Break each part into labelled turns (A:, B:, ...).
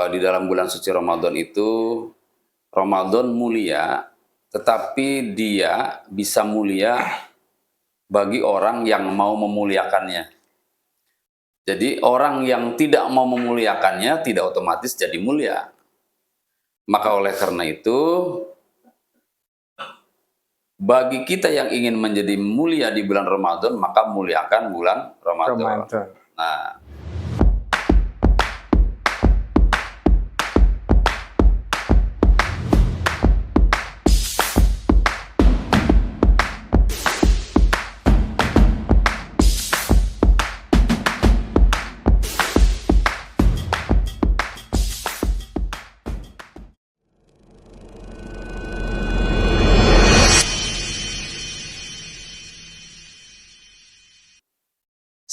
A: di dalam bulan suci Ramadan itu, Ramadan mulia, tetapi dia bisa mulia bagi orang yang mau memuliakannya. Jadi orang yang tidak mau memuliakannya tidak otomatis jadi mulia. Maka oleh karena itu, bagi kita yang ingin menjadi mulia di bulan Ramadan, maka muliakan bulan Ramadan. Nah,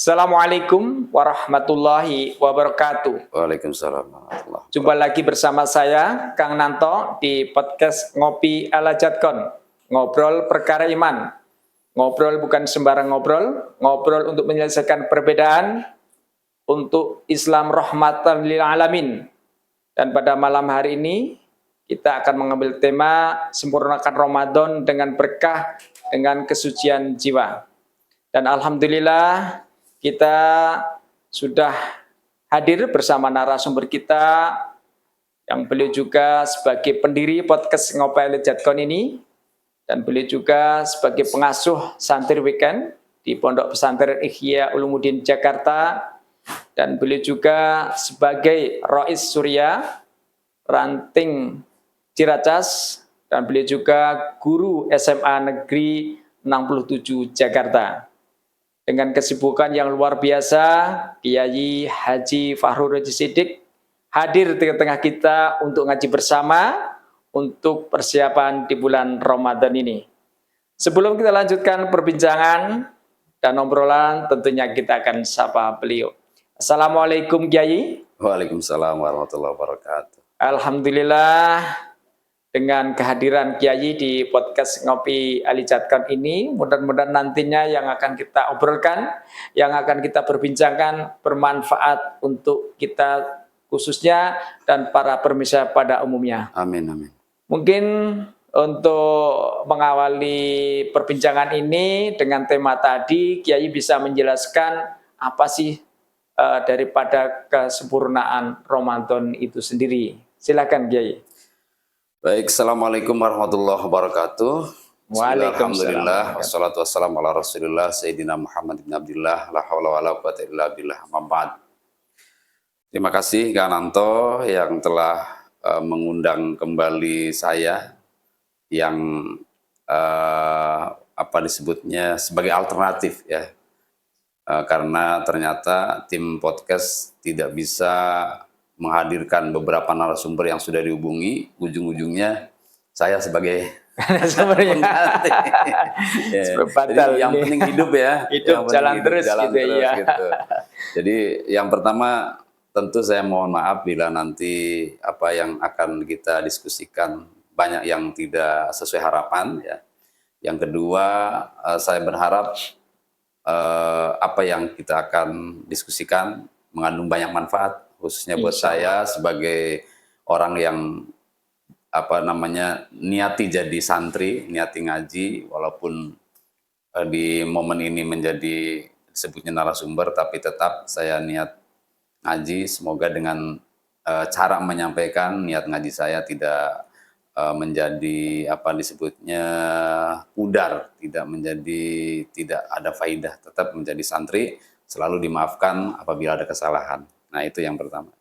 B: Assalamualaikum warahmatullahi wabarakatuh.
A: Waalaikumsalam warahmatullahi wabarakatuh.
B: Jumpa lagi bersama saya, Kang Nanto, di podcast Ngopi ala Jadkon. Ngobrol perkara iman. Ngobrol bukan sembarang ngobrol, ngobrol untuk menyelesaikan perbedaan, untuk Islam rahmatan lil alamin. Dan pada malam hari ini, kita akan mengambil tema sempurnakan Ramadan dengan berkah, dengan kesucian jiwa. Dan alhamdulillah, kita sudah hadir bersama narasumber kita yang beliau juga sebagai pendiri podcast Ngopi ala Jadkon ini, dan beliau juga sebagai pengasuh santri weekend di Pondok Pesantren Ihya Ulumuddin Jakarta, dan beliau juga sebagai Rois Surya Ranting Ciracas, dan beliau juga guru SMA Negeri 67 Jakarta. Dengan kesibukan yang luar biasa, Kiai Haji Fahrul Raji Siddiq hadir di tengah kita untuk ngaji bersama untuk persiapan di bulan Ramadan ini. Sebelum kita lanjutkan perbincangan dan obrolan, tentunya kita akan sapa beliau. Assalamualaikum Kiai.
A: Waalaikumsalam warahmatullahi wabarakatuh.
B: Alhamdulillah, dengan kehadiran Kiai di podcast Ngopi ala Jadkon ini, mudah-mudahan nantinya yang akan kita obrolkan, yang akan kita perbincangkan bermanfaat untuk kita khususnya dan para pemirsa pada umumnya.
A: Amin, amin.
B: Mungkin untuk mengawali perbincangan ini dengan tema tadi, Kiai bisa menjelaskan apa sih daripada kesempurnaan Ramadan itu sendiri. Silakan Kiai.
A: Baik, Assalamualaikum warahmatullahi wabarakatuh.
B: Waalaikumsalam.
A: Wassalatu wassalamu ala Rasulillah Sayyidina Muhammad bin Abdillah, la haula wala quwwata illa billah, amma ba'd. Terima kasih Kang Nanto yang telah mengundang kembali saya yang disebutnya sebagai alternatif ya. Karena ternyata tim podcast tidak bisa menghadirkan beberapa narasumber yang sudah dihubungi, ujung-ujungnya saya sebagai pengganti. Jadi yang penting hidup ya.
B: Hidup jalan terus gitu ya.
A: Gitu. Jadi yang pertama tentu saya mohon maaf bila nanti apa yang akan kita diskusikan banyak yang tidak sesuai harapan ya. Yang kedua saya berharap apa yang kita akan diskusikan mengandung banyak manfaat, khususnya buat saya sebagai orang yang niati jadi santri, niati ngaji, walaupun di momen ini menjadi disebutnya narasumber, tapi tetap saya niat ngaji. Semoga dengan cara menyampaikan niat ngaji saya tidak menjadi disebutnya pudar, tidak ada faidah, tetap menjadi santri, selalu dimaafkan apabila ada kesalahan. Nah, itu yang pertama.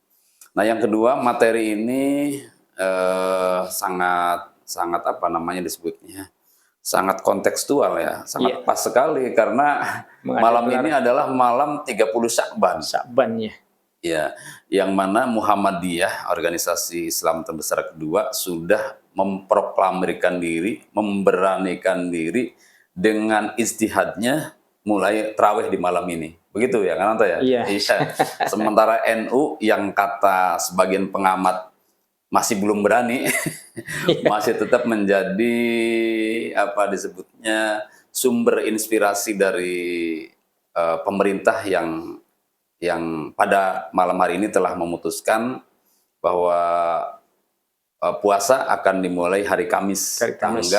A: Nah, yang kedua, materi ini sangat disebutnya sangat kontekstual ya, sangat pas sekali karena malam ini adalah malam 30 Sya'ban.
B: Sya'ban ya.
A: Ya, yang mana Muhammadiyah, organisasi Islam terbesar kedua, sudah memproklamirkan diri, memberanikan diri dengan ijtihadnya mulai tarawih di malam ini. Begitu ya, kan Anta ya?
B: Iya.
A: Sementara NU yang kata sebagian pengamat masih belum berani, masih tetap menjadi disebutnya sumber inspirasi dari pemerintah yang pada malam hari ini telah memutuskan bahwa puasa akan dimulai hari Kamis.
B: Hari Kamis.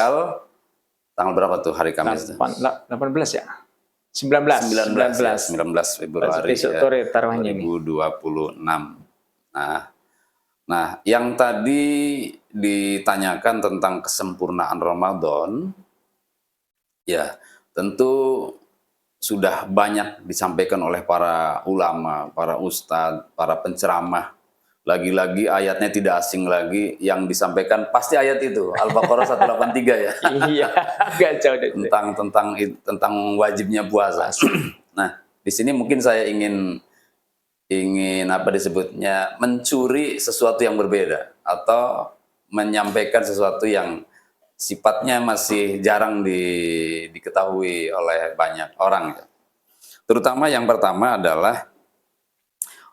A: Tanggal berapa tuh hari Kamis?
B: 18 ya? 19
A: ya, 19 Februari
B: besok sore taruhannya ini.
A: 2026. Nah, yang tadi ditanyakan tentang kesempurnaan Ramadan, ya tentu sudah banyak disampaikan oleh para ulama, para ustadz, para penceramah. Lagi-lagi ayatnya tidak asing lagi, yang disampaikan pasti ayat itu Al-Baqarah 183 ya.
B: Iya, agak jauh dari itu.
A: tentang wajibnya puasa. Nah, di sini mungkin saya ingin apa disebutnya, mencuri sesuatu yang berbeda atau menyampaikan sesuatu yang sifatnya masih jarang diketahui oleh banyak orang. Terutama yang pertama adalah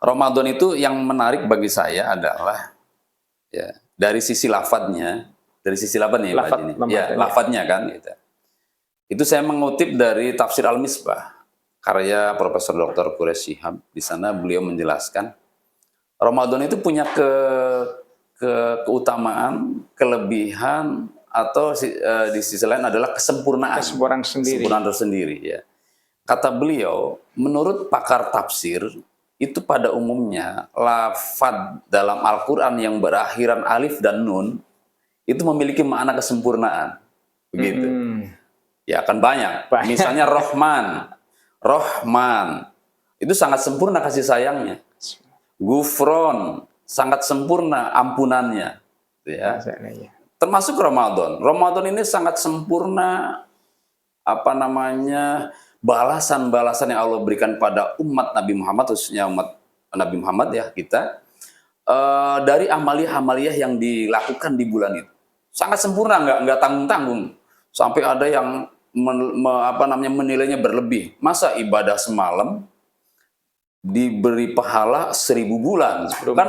A: Ramadan itu yang menarik bagi saya adalah ya dari sisi lafadznya, lafadznya kan gitu. Itu saya mengutip dari Tafsir Al-Misbah karya Profesor Dr. Quraish Shihab. Di sana beliau menjelaskan Ramadan itu punya keutamaan, kelebihan atau di sisi lain adalah kesempurnaan tersendiri ya. Kata beliau, menurut pakar tafsir itu pada umumnya lafadz dalam Al-Quran yang berakhiran alif dan nun itu memiliki makna kesempurnaan, begitu. Ya kan banyak. Misalnya Rohman itu sangat sempurna kasih sayangnya. Gufron sangat sempurna ampunannya, ya. Termasuk Ramadan. Ramadan ini sangat sempurna balasan-balasan yang Allah berikan pada umat Nabi Muhammad, khususnya umat Nabi Muhammad ya kita, dari amaliyah-amaliyah yang dilakukan di bulan itu. Sangat sempurna, nggak tanggung-tanggung. Sampai ada yang menilainya berlebih. Masa ibadah semalam diberi pahala 1000 bulan? Kan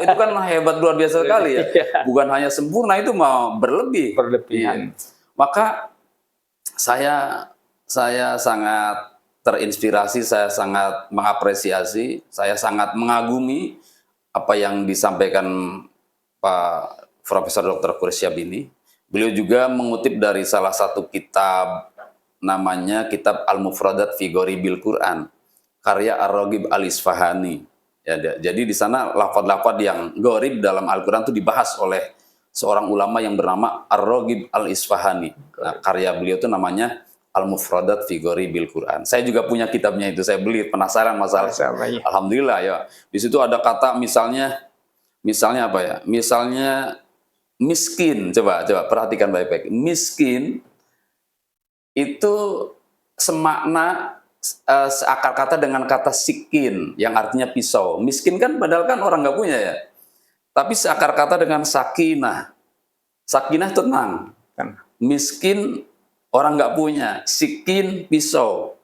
A: itu kan hebat luar biasa sekali ya. Bukan hanya sempurna, itu mau berlebihan. Maka saya sangat terinspirasi, saya sangat mengapresiasi, saya sangat mengagumi apa yang disampaikan Pak Profesor Dr. Quraish Shihab ini. Beliau juga mengutip dari salah satu kitab, namanya Kitab Al-Mufradat fi Ghoribil Quran, karya Ar-Raghib Al-Isfahani. Ya, jadi di sana lafaz-lafaz yang gharib dalam Al-Quran itu dibahas oleh seorang ulama yang bernama Ar-Raghib Al-Isfahani. Nah, karya beliau itu namanya Al-Mufradat fi Ghoribil Quran. Saya juga punya kitabnya itu, saya beli, penasaran masalah. Alhamdulillah ya. Di situ ada kata misalnya apa ya? Misalnya miskin, coba perhatikan baik-baik. Miskin itu semakna seakar kata dengan kata sikin yang artinya pisau. Miskin kan padahal kan orang nggak punya ya. Tapi seakar kata dengan sakinah. Sakinah tenang. Miskin orang nggak punya, sikin pisau.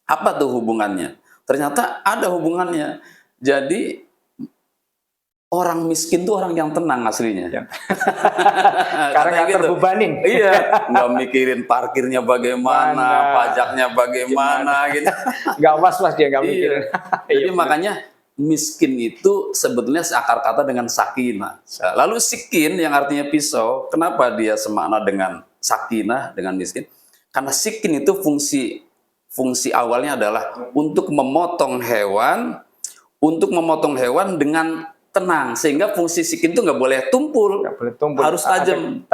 A: Apa tuh hubungannya? Ternyata ada hubungannya. Jadi orang miskin tuh orang yang tenang aslinya. Ya.
B: Karena nggak terbebanin.
A: Iya, nggak mikirin parkirnya bagaimana, pajaknya bagaimana gitu.
B: Nggak was-was dia, nggak mikirin.
A: Jadi makanya miskin itu sebetulnya seakar kata dengan sakinah. Lalu sikin yang artinya pisau, kenapa dia semakna dengan sakinah, dengan miskin? Karena sikin itu fungsi awalnya adalah untuk memotong hewan dengan tenang, sehingga fungsi sikin itu nggak boleh tumpul, harus tajam.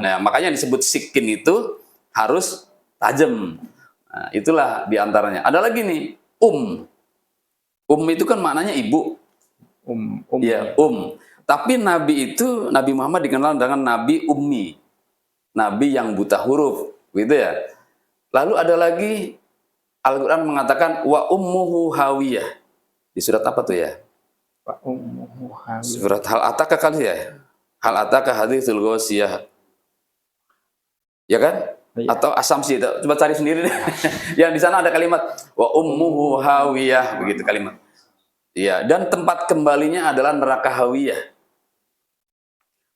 A: Nah, makanya disebut sikin itu harus tajam. Nah, itulah diantaranya. Ada lagi nih, itu kan maknanya ibu. Ya, Tapi Nabi Muhammad dikenal dengan Nabi Ummi, Nabi yang buta huruf, gitu ya. Lalu ada lagi Al-Quran mengatakan wa ummuhu hawiyah. Di surat apa tuh ya? Surat Hal Ataka kali ya? Hal Ataka haditsul Ghasyiyah. Ya kan? Iya. Atau Asamsi, coba cari sendiri deh. Yang di sana ada kalimat wa ummuhu hawiyah, begitu kalimat. Iya, dan tempat kembalinya adalah neraka hawiyah.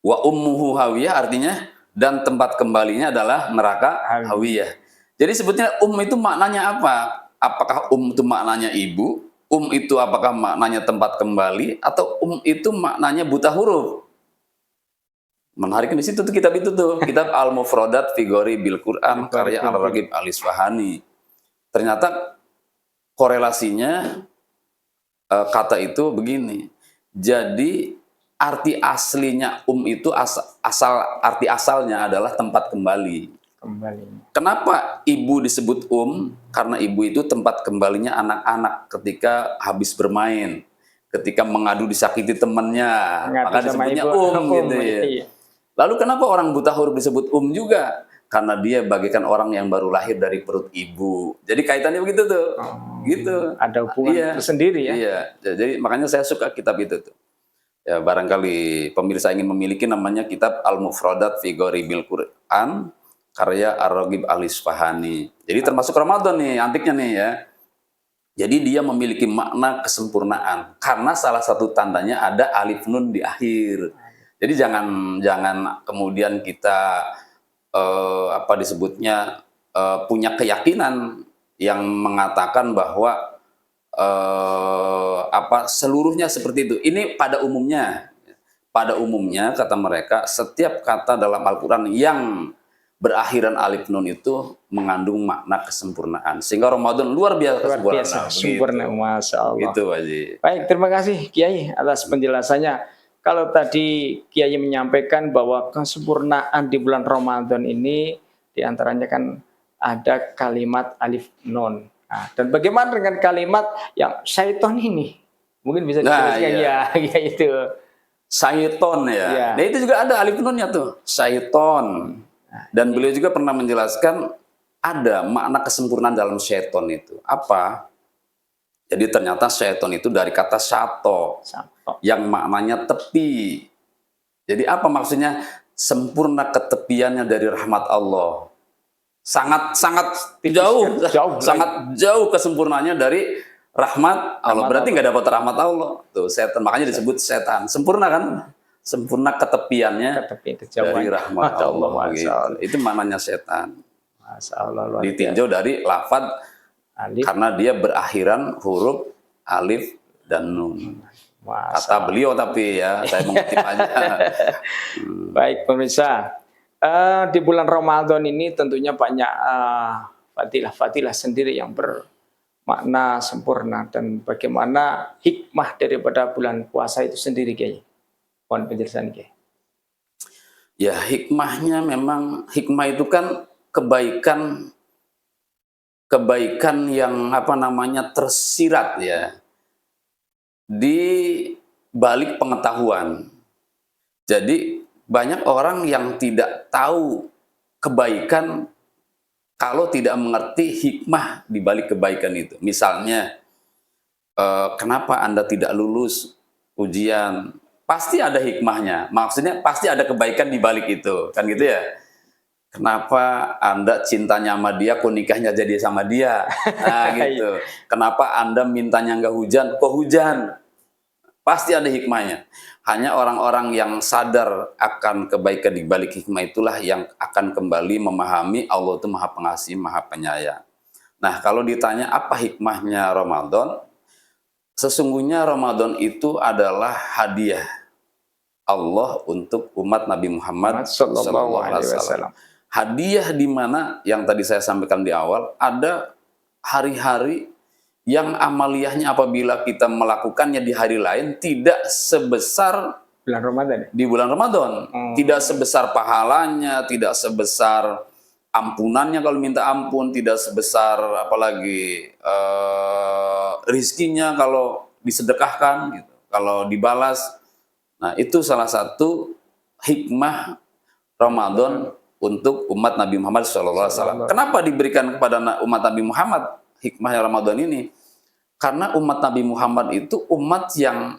A: Wa ummuhu hawiyah artinya dan tempat kembalinya adalah neraka hawiyah. Jadi sebetulnya itu maknanya apa? Apakah itu maknanya ibu itu apakah maknanya tempat kembali atau itu maknanya buta huruf? Menarik di situ tuh kitab itu tuh, kitab Al-Mufradat fi Ghoribil Quran karya Ar-Raghib Al-Isfahani. Ternyata korelasinya kata itu begini. Jadi arti aslinya itu arti asalnya adalah tempat kembali. Kenapa ibu disebut Karena ibu itu tempat kembalinya anak-anak ketika habis bermain, ketika mengadu disakiti temannya, maka disebutnya gitu ya.
B: Iya.
A: Lalu kenapa orang buta huruf disebut juga? Karena dia bagaikan orang yang baru lahir dari perut ibu. Jadi kaitannya begitu tuh. Gitu.
B: Ada hubungan tersendiri ya.
A: Iya. Jadi makanya saya suka kitab itu tuh. Ya barangkali pemirsa ingin memiliki, namanya kitab Al-Mufradat fi Ghoribil Quran karya Ar-Raghib Al-Isfahani. Jadi termasuk Ramadan nih, antiknya nih ya. Jadi dia memiliki makna kesempurnaan karena salah satu tandanya ada alif nun di akhir. Jadi jangan kemudian kita punya keyakinan yang mengatakan bahwa seluruhnya seperti itu. Ini pada umumnya kata mereka, setiap kata dalam Al-Quran yang berakhiran alif nun itu mengandung makna kesempurnaan. Sehingga Ramadan luar biasa
B: sempurna. Masya Allah.
A: Gitu, Haji.
B: Baik, terima kasih Kiai atas penjelasannya. Kalau tadi Kiai menyampaikan bahwa kesempurnaan di bulan Ramadan ini diantaranya kan ada kalimat alif nun. Nah, dan bagaimana dengan kalimat yang syaiton ini? Mungkin bisa dijelaskan ya itu.
A: Syaiton ya. Nah itu juga ada alif nunnya tuh. Syaiton. Dan beliau juga pernah menjelaskan ada makna kesempurnaan dalam syaiton itu. Apa? Jadi ternyata syaiton itu dari kata syato, yang maknanya tepi. Jadi apa maksudnya? Sempurna ketepiannya dari rahmat Allah. Sangat jauh, sangat jauh kesempurnaannya dari rahmat Allah. Berarti nggak dapat rahmat Allah. Tuh setan, makanya disebut setan. Sempurna kan? Sempurna ketepiannya dari rahmat Allah. Gitu. Itu maknanya setan. Ditinjau dari lafaz alif, karena dia berakhiran huruf alif dan nun. Kata beliau, tapi ya saya mengutip aja.
B: Baik pemirsa, di bulan Ramadan ini tentunya banyak fadilah sendiri yang bermakna sempurna, dan bagaimana hikmah daripada bulan puasa itu sendiri, Kiai. Mohon penjelasan, Kiai.
A: Ya, hikmahnya memang, hikmah itu kan kebaikan yang tersirat ya di balik pengetahuan. Jadi banyak orang yang tidak tahu kebaikan kalau tidak mengerti hikmah di balik kebaikan itu. Misalnya, kenapa Anda tidak lulus ujian? Pasti ada hikmahnya. Maksudnya pasti ada kebaikan di balik itu, kan gitu ya. Kenapa Anda cintanya sama dia, kok nikahnya jadi sama dia? Nah gitu. Kenapa Anda mintanya nggak hujan, kok hujan? Pasti ada hikmahnya. Hanya orang-orang yang sadar akan kebaikan di balik hikmah itulah yang akan kembali memahami Allah itu Maha Pengasih, Maha Penyayang. Nah, kalau ditanya apa hikmahnya Ramadan, sesungguhnya Ramadan itu adalah hadiah Allah untuk umat Nabi Muhammad SAW. Hadiah di mana yang tadi saya sampaikan di awal, ada hari-hari yang amaliyahnya apabila kita melakukannya di hari lain tidak sebesar
B: bulan Ramadan.
A: Di bulan Ramadan. Tidak sebesar pahalanya, tidak sebesar ampunannya kalau minta ampun, tidak sebesar apalagi rizkinya kalau disedekahkan gitu, kalau dibalas. Nah, itu salah satu hikmah Ramadan untuk umat Nabi Muhammad SAW. Kenapa diberikan kepada umat Nabi Muhammad hikmah Ramadan ini? Karena umat Nabi Muhammad itu umat yang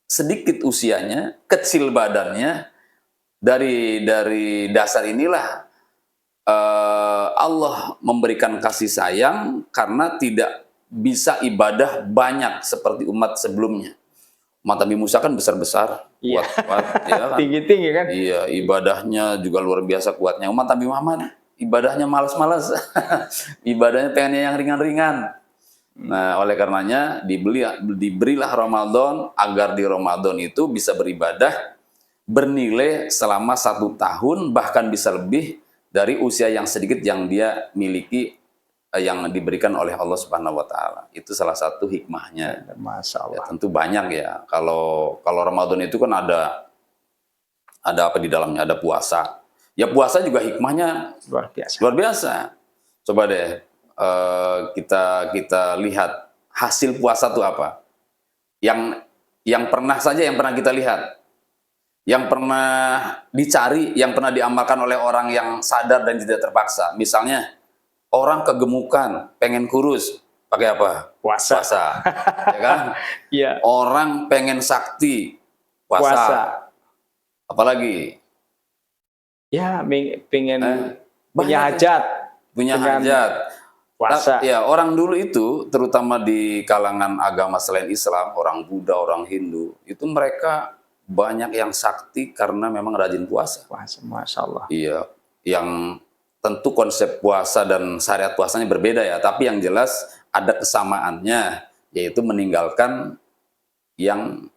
A: sedikit usianya, kecil badannya. Dari dasar inilah Allah memberikan kasih sayang karena tidak bisa ibadah banyak seperti umat sebelumnya. Umat Nabi Musa kan besar-besar, kuat-kuat, ya kan?
B: Tinggi-tinggi kan?
A: Iya, ibadahnya juga luar biasa kuatnya. Umat Nabi Muhammad ibadahnya malas-malas, ibadahnya pengennya yang ringan-ringan. Nah, oleh karenanya diberilah Ramadan agar di Ramadan itu bisa beribadah bernilai selama 1 tahun, bahkan bisa lebih dari usia yang sedikit yang dia miliki, yang diberikan oleh Allah Subhanahu wa taala. Itu salah satu hikmahnya.
B: Masya
A: Ya,
B: Allah.
A: tentu banyak ya. Kalau Ramadan itu kan ada apa di dalamnya? Ada puasa. Ya puasa juga hikmahnya
B: Luar biasa.
A: luar biasa. Coba deh kita lihat hasil puasa itu apa? Yang pernah kita lihat, yang pernah dicari, yang pernah diamalkan oleh orang yang sadar dan tidak terpaksa. Misalnya orang kegemukan, pengen kurus, pakai apa?
B: Puasa.
A: Puasa, ya kan?
B: Iya.
A: Orang pengen sakti, puasa.
B: Puasa.
A: Apalagi?
B: Ya, pengen punya
A: banyak
B: hajat.
A: punya
B: dengan
A: hajat.
B: puasa.
A: Ya, orang dulu itu, terutama di kalangan agama selain Islam, orang Buddha, orang Hindu, itu mereka banyak yang sakti karena memang rajin puasa.
B: Puasa, Masya Allah.
A: Iya, yang tentu konsep puasa dan syariat puasanya berbeda ya, tapi yang jelas ada kesamaannya, yaitu meninggalkan yang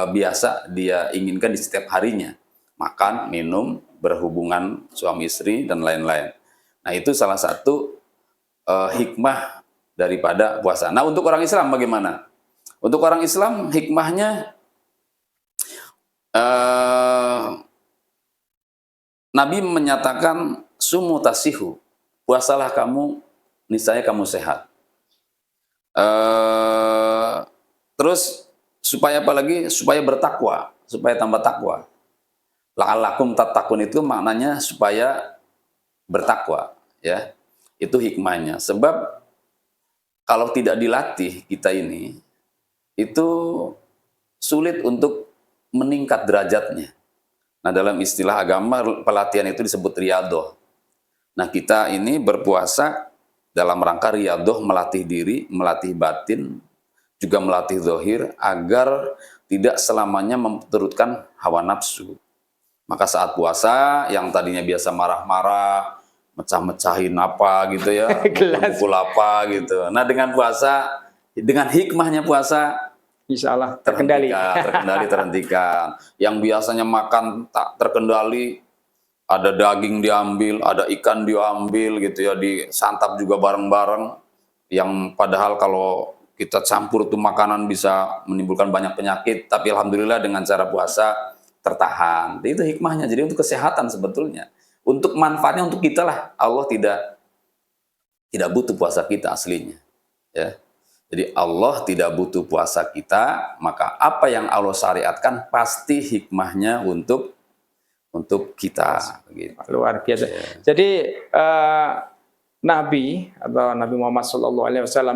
A: biasa dia inginkan di setiap harinya. Makan, minum, berhubungan suami istri, dan lain-lain. Nah, itu salah satu hikmah daripada puasa. Nah, untuk orang Islam bagaimana? Untuk orang Islam hikmahnya Nabi menyatakan sumu tasihu, puasalah kamu, niscaya kamu sehat. Terus supaya apa lagi? Supaya bertakwa, supaya tambah takwa. La'allakum tattaqun itu maknanya supaya bertakwa, ya. Itu hikmahnya. Sebab kalau tidak dilatih kita ini, itu sulit untuk meningkat derajatnya. Nah, dalam istilah agama pelatihan itu disebut riyadhah. Nah, kita ini berpuasa dalam rangka riyadhah, melatih diri, melatih batin, juga melatih zahir agar tidak selamanya memperturutkan hawa nafsu. Maka saat puasa yang tadinya biasa marah-marah, mecah-mecahin apa gitu ya, pukul apa gitu. Nah, dengan puasa, dengan hikmahnya puasa,
B: Insya Allah terkendali.
A: Terhentikan. Yang biasanya makan tak terkendali, ada daging diambil, ada ikan diambil gitu ya, disantap juga bareng-bareng. Yang padahal kalau kita campur tuh makanan bisa menimbulkan banyak penyakit, tapi alhamdulillah dengan cara puasa tertahan. Itu hikmahnya. Jadi untuk kesehatan sebetulnya, untuk manfaatnya untuk kita lah. Allah tidak butuh puasa kita aslinya, ya. Jadi Allah tidak butuh puasa kita, maka apa yang Allah syariatkan pasti hikmahnya untuk kita. Gitu.
B: Luar biasa. Jadi Nabi atau Nabi Muhammad SAW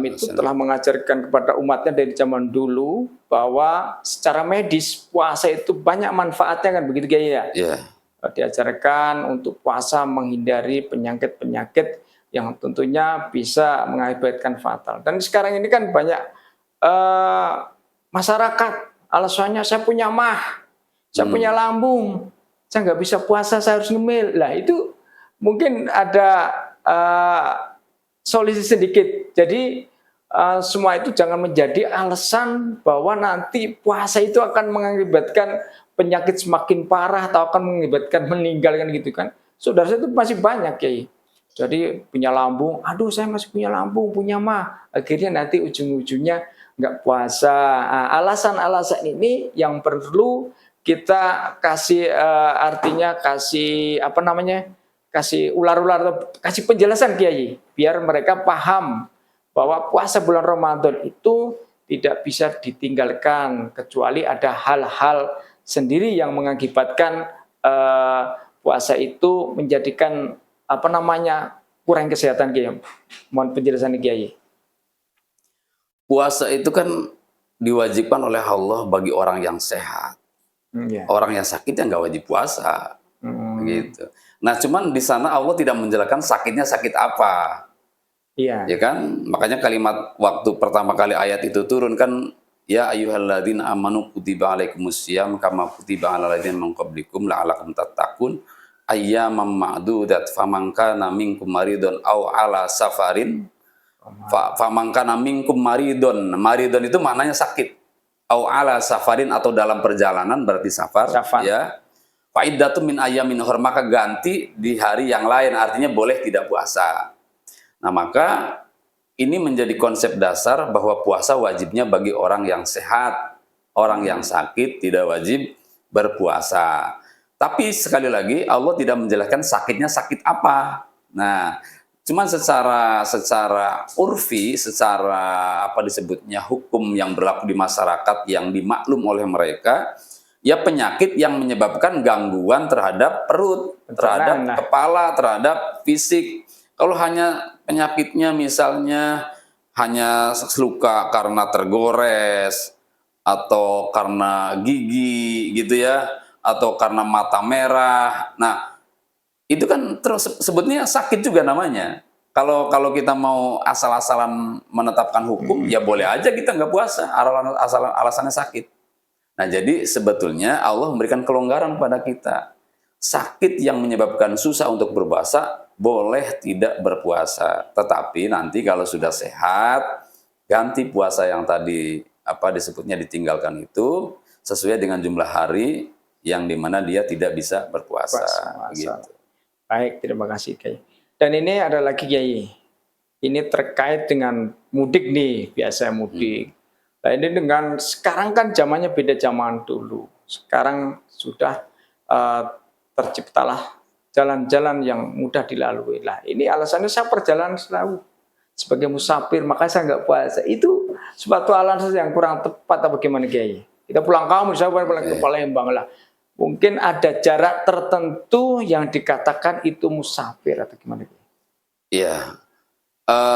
B: itu telah mengajarkan kepada umatnya dari zaman dulu bahwa secara medis puasa itu banyak manfaatnya, kan begitu ya?
A: Yeah.
B: Diajarkan untuk puasa menghindari penyakit-penyakit yang tentunya bisa mengakibatkan fatal. Dan sekarang ini kan banyak masyarakat alasannya saya punya mah, saya punya lambung, saya nggak bisa puasa, saya harus ngemil. Lah itu mungkin ada solusi sedikit. Jadi semua itu jangan menjadi alasan bahwa nanti puasa itu akan mengakibatkan penyakit semakin parah atau akan mengakibatkan meninggal, kan gitu kan. Saudara saya itu masih banyak ya. Jadi punya lambung, aduh saya masih punya lambung, punya mah. Akhirnya nanti ujung-ujungnya nggak puasa. Alasan-alasan ini yang perlu kita kasih artinya, kasih apa namanya, kasih ular-ular, kasih penjelasan Kiai, biar mereka paham bahwa puasa bulan Ramadan itu tidak bisa ditinggalkan kecuali ada hal-hal sendiri yang mengakibatkan puasa itu menjadikan apa namanya kurang kesehatan, Kiai. Mohon penjelasan Kiai.
A: Puasa itu kan diwajibkan oleh Allah bagi orang yang sehat. Orang yang sakit yang nggak wajib puasa, gitu. Nah, cuman di sana Allah tidak menjelaskan sakitnya sakit apa.
B: Iya.
A: Ya kan? Makanya kalimat waktu pertama kali ayat itu turun kan, ya ayyuhalladzina amanu kutiba alaikumusiyam kama kutiba alal ladzina min qablikum la'allakum tattaqun ayyamam ma'dudat faman kana minkum maridun aw ala safarin Famangkana minkum maridon. Maridon itu maknanya sakit. Au ala safarin, atau dalam perjalanan berarti safar.
B: Safar.
A: Ya. Faidatun min ayyamin ukhra, maka ganti di hari yang lain, artinya boleh tidak puasa. Nah, maka ini menjadi konsep dasar bahwa puasa wajibnya bagi orang yang sehat. Orang yang sakit tidak wajib berpuasa. Tapi sekali lagi Allah tidak menjelaskan sakitnya sakit apa. Nah, cuman secara urfi, secara apa disebutnya hukum yang berlaku di masyarakat yang dimaklum oleh mereka, ya penyakit yang menyebabkan gangguan terhadap perut, terhadap kepala, terhadap fisik. Kalau hanya penyakitnya misalnya hanya luka karena tergores, atau karena gigi gitu ya, atau karena mata merah. Nah, itu kan terus sebetulnya sakit juga namanya. Kalau kita mau asal-asalan menetapkan hukum, ya boleh aja kita nggak puasa, alasannya sakit. Nah, jadi sebetulnya Allah memberikan kelonggaran pada kita. Sakit yang menyebabkan susah untuk berpuasa, boleh tidak berpuasa. Tetapi nanti kalau sudah sehat, ganti puasa yang tadi apa disebutnya ditinggalkan itu sesuai dengan jumlah hari yang dimana dia tidak bisa berpuasa. Gitu.
B: Baik, terima kasih Kiai. Dan ini ada lagi Kiai. Ini terkait dengan mudik nih, biasa mudik. Nah, ini dengan sekarang kan zamannya beda zaman dulu. Sekarang sudah terciptalah jalan-jalan yang mudah dilalui. Lah, ini alasannya saya perjalanan selalu sebagai musafir, maka saya nggak puasa. Itu suatu alasan yang kurang tepat atau bagaimana Kiai? Kita pulang kampung, saya pulang ke Palembang lah. Mungkin ada jarak tertentu yang dikatakan itu musafir atau gimana?
A: Iya,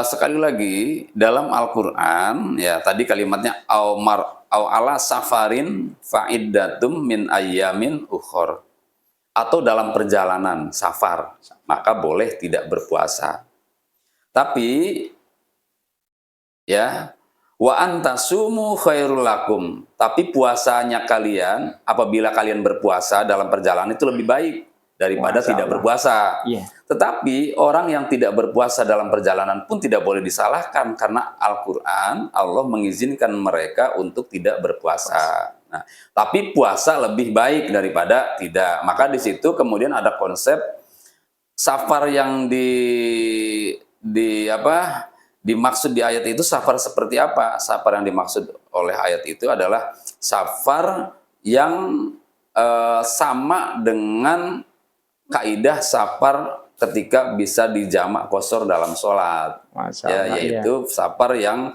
A: sekali lagi dalam Al-Quran ya tadi kalimatnya au ala safarin fa'iddatum min ayyamin ukhor, atau dalam perjalanan safar maka boleh tidak berpuasa. Tapi ya wa antasumu khairul lakum, tapi puasanya kalian apabila kalian berpuasa dalam perjalanan itu lebih baik daripada tidak berpuasa. Tetapi orang yang tidak berpuasa dalam perjalanan pun tidak boleh disalahkan, karena Al-Quran Allah mengizinkan mereka untuk tidak berpuasa. Nah, tapi puasa lebih baik daripada tidak. Maka di situ kemudian ada konsep safar yang dimaksud di ayat itu safar seperti apa? Safar yang dimaksud oleh ayat itu adalah safar yang sama dengan kaidah safar ketika bisa dijamak qashar dalam sholat. Ya, yaitu safar yang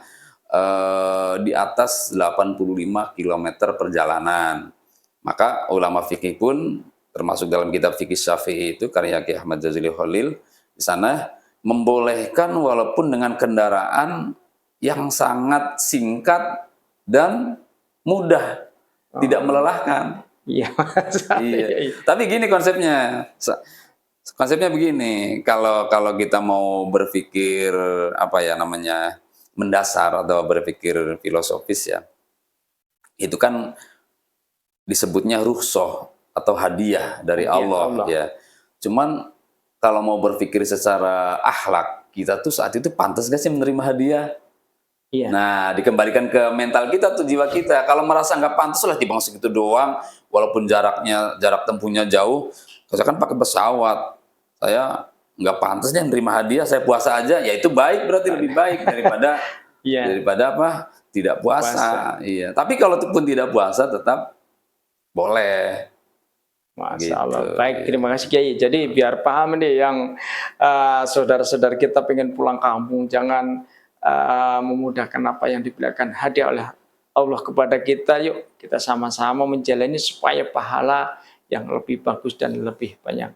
A: di atas 85 km perjalanan. Maka ulama fikih pun termasuk dalam kitab fikih Syafi'i itu karya Kiai Ahmad Jazili Khalil di sana membolehkan walaupun dengan kendaraan yang sangat singkat dan mudah, tidak melelahkan. Iya. Tapi gini konsepnya. Konsepnya begini, kalau kita mau berpikir mendasar atau berpikir filosofis ya. Itu kan disebutnya rukhsah atau hadiah dari Allah ya. Cuman kalau mau berpikir secara akhlak, kita tuh saat itu pantas gak sih menerima hadiah? Iya. Nah, dikembalikan ke mental kita tuh, jiwa kita. Kalau merasa nggak pantas lah dibang segitu doang, walaupun jarak tempuhnya jauh. Saya kan pakai pesawat, saya nggak pantas deh menerima hadiah, saya puasa aja. Ya itu baik, berarti lebih baik daripada tidak puasa. Iya. Tapi kalau pun tidak puasa tetap boleh.
B: Masya Allah. Baik, terima kasih Kiai. Jadi biar paham nih yang saudara-saudara kita pengen pulang kampung, jangan memudahkan apa yang diberikan hadiah oleh Allah kepada kita. Yuk kita sama-sama menjalani supaya pahala yang lebih bagus dan lebih banyak.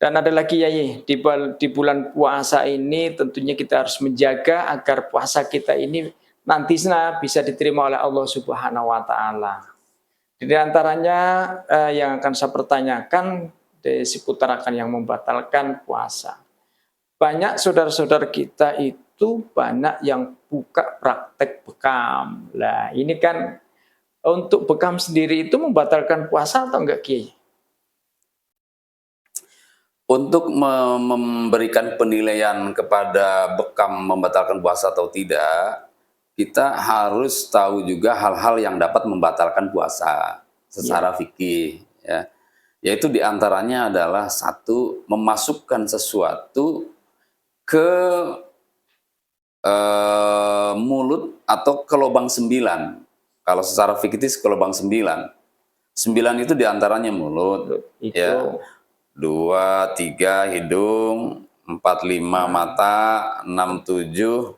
B: Dan ada lagi Kiai, di bulan puasa ini tentunya kita harus menjaga agar puasa kita ini nantinya bisa diterima oleh Allah Subhanahu wa Ta'ala. Di antaranya yang akan saya pertanyakan seputarakan yang membatalkan puasa. Banyak saudara-saudara kita itu banyak yang buka praktek bekam. Lah ini kan untuk bekam sendiri itu membatalkan puasa atau enggak Kiai?
A: Untuk memberikan penilaian kepada bekam membatalkan puasa atau tidak, kita harus tahu juga hal-hal yang dapat membatalkan puasa
B: Ya.
A: secara fikih, ya. Yaitu diantaranya adalah satu, memasukkan sesuatu ke mulut atau ke lubang sembilan. Kalau secara fikih ke lubang sembilan. Sembilan itu diantaranya mulut,
B: Itu
A: ya. Dua, tiga hidung, empat, lima mata, enam, tujuh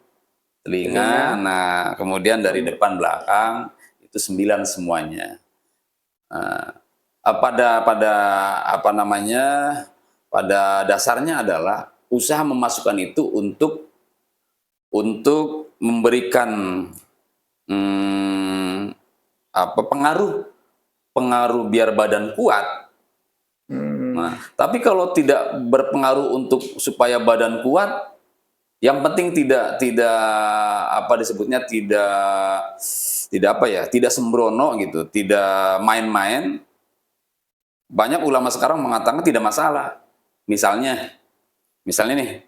A: telinga.
B: telinga,
A: Nah, kemudian dari depan belakang itu sembilan semuanya. Nah, pada apa namanya? Pada dasarnya adalah usaha memasukkan itu untuk memberikan pengaruh pengaruh biar badan kuat. Nah, tapi kalau tidak berpengaruh untuk supaya badan kuat, yang penting tidak apa disebutnya tidak apa ya, tidak sembrono gitu, tidak main-main. Banyak ulama sekarang mengatakan tidak masalah. Misalnya nih,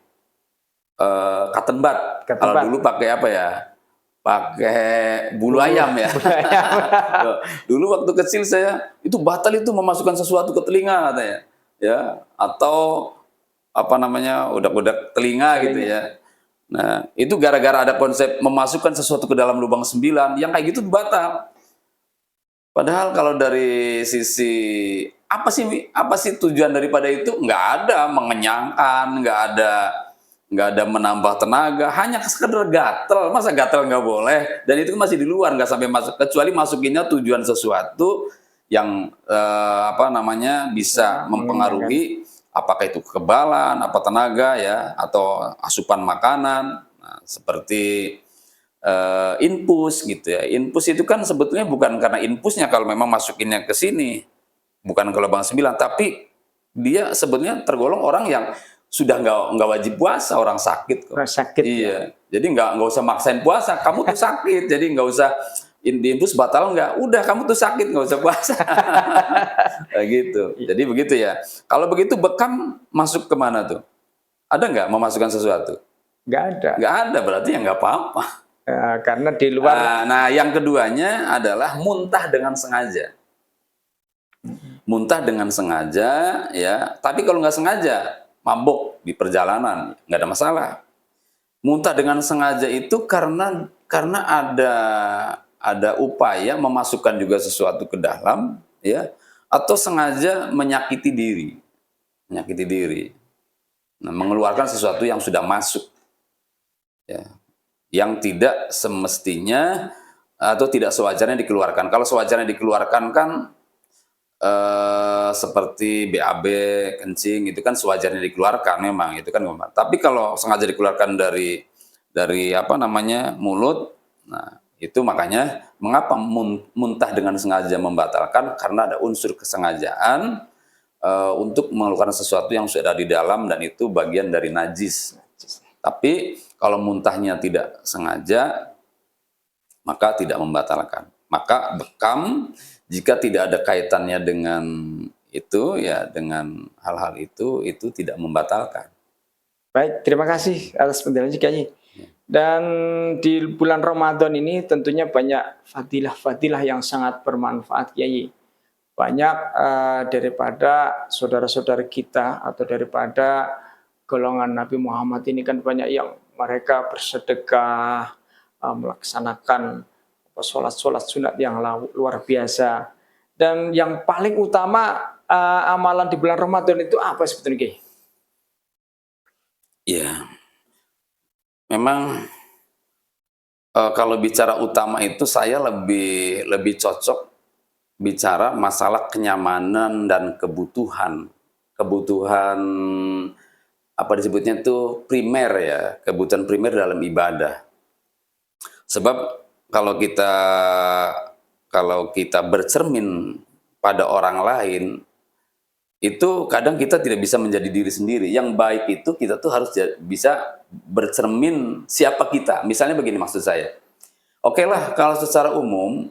A: cotton bud.
B: Cotton
A: Kalau
B: bud.
A: dulu pakai apa ya? Pakai bulu ayam ya. Dulu waktu kecil saya itu batal itu memasukkan sesuatu ke telinga katanya, ya, atau apa namanya, udak-udak telinga gitu ya. Nah, itu gara-gara ada konsep memasukkan sesuatu ke dalam lubang sembilan, yang kayak gitu batal. Padahal kalau dari sisi apa sih tujuan daripada itu? Nggak ada mengenyangkan, nggak ada menambah tenaga, hanya sekedar gatel. Masa gatel nggak boleh? Dan itu masih di luar, nggak sampai masuk, kecuali masukinnya tujuan sesuatu yang apa namanya bisa
B: mengenyangkan.
A: mempengaruhi, apakah itu kekebalan, apa tenaga ya, atau asupan makanan. Nah, seperti infus gitu ya. Infus itu kan sebetulnya bukan karena infusnya kalau memang masukinnya ke sini, bukan ke lubang sembilan, tapi dia sebetulnya tergolong orang yang sudah nggak wajib puasa, orang sakit kok.
B: Orang sakit ya.
A: Iya, jadi nggak usah maksain puasa. Kamu tuh sakit, jadi nggak usah infus batal nggak. Udah kamu tuh sakit nggak usah puasa. Kayak gitu. Jadi begitu ya. Kalau begitu bekam masuk kemana tuh? Ada nggak memasukkan sesuatu?
B: Nggak ada.
A: Nggak ada, berarti ya nggak apa-apa.
B: Karena di luar.
A: Nah, yang keduanya adalah muntah dengan sengaja. Muntah dengan sengaja, ya. Tapi kalau nggak sengaja, mabuk di perjalanan, nggak ada masalah. Muntah dengan sengaja itu karena ada upaya memasukkan juga sesuatu ke dalam, ya, atau sengaja menyakiti diri. Nah, mengeluarkan sesuatu yang sudah masuk, ya, yang tidak semestinya atau tidak sewajarnya dikeluarkan. Kalau sewajarnya dikeluarkan kan seperti BAB, kencing itu kan sewajarnya dikeluarkan memang, itu kan memang. Tapi kalau sengaja dikeluarkan dari apa namanya, mulut, nah itu makanya mengapa muntah dengan sengaja membatalkan, karena ada unsur kesengajaan untuk mengeluarkan sesuatu yang sudah di dalam dan itu bagian dari najis. Tapi kalau muntahnya tidak sengaja, maka tidak membatalkan. Maka bekam jika tidak ada kaitannya dengan itu, ya dengan hal-hal itu tidak membatalkan.
B: Baik, terima kasih atas penjelasannya Kiai. Dan di bulan Ramadan ini tentunya banyak fadilah-fadilah yang sangat bermanfaat Kiai. Banyak daripada saudara-saudara kita atau daripada golongan Nabi Muhammad ini kan banyak yang mereka bersedekah, melaksanakan sholat-sholat sunat yang luar biasa. Dan yang paling utama amalan di bulan Ramadan itu apa sebetulnya Kiai?
A: Ya, memang kalau bicara utama itu saya lebih cocok bicara masalah kenyamanan dan kebutuhan apa disebutnya itu primer ya, kebutuhan primer dalam ibadah. Sebab kalau kita bercermin pada orang lain, itu kadang kita tidak bisa menjadi diri sendiri. Yang baik itu kita tuh harus bisa bercermin siapa kita. Misalnya begini maksud saya. Oke lah, kalau secara umum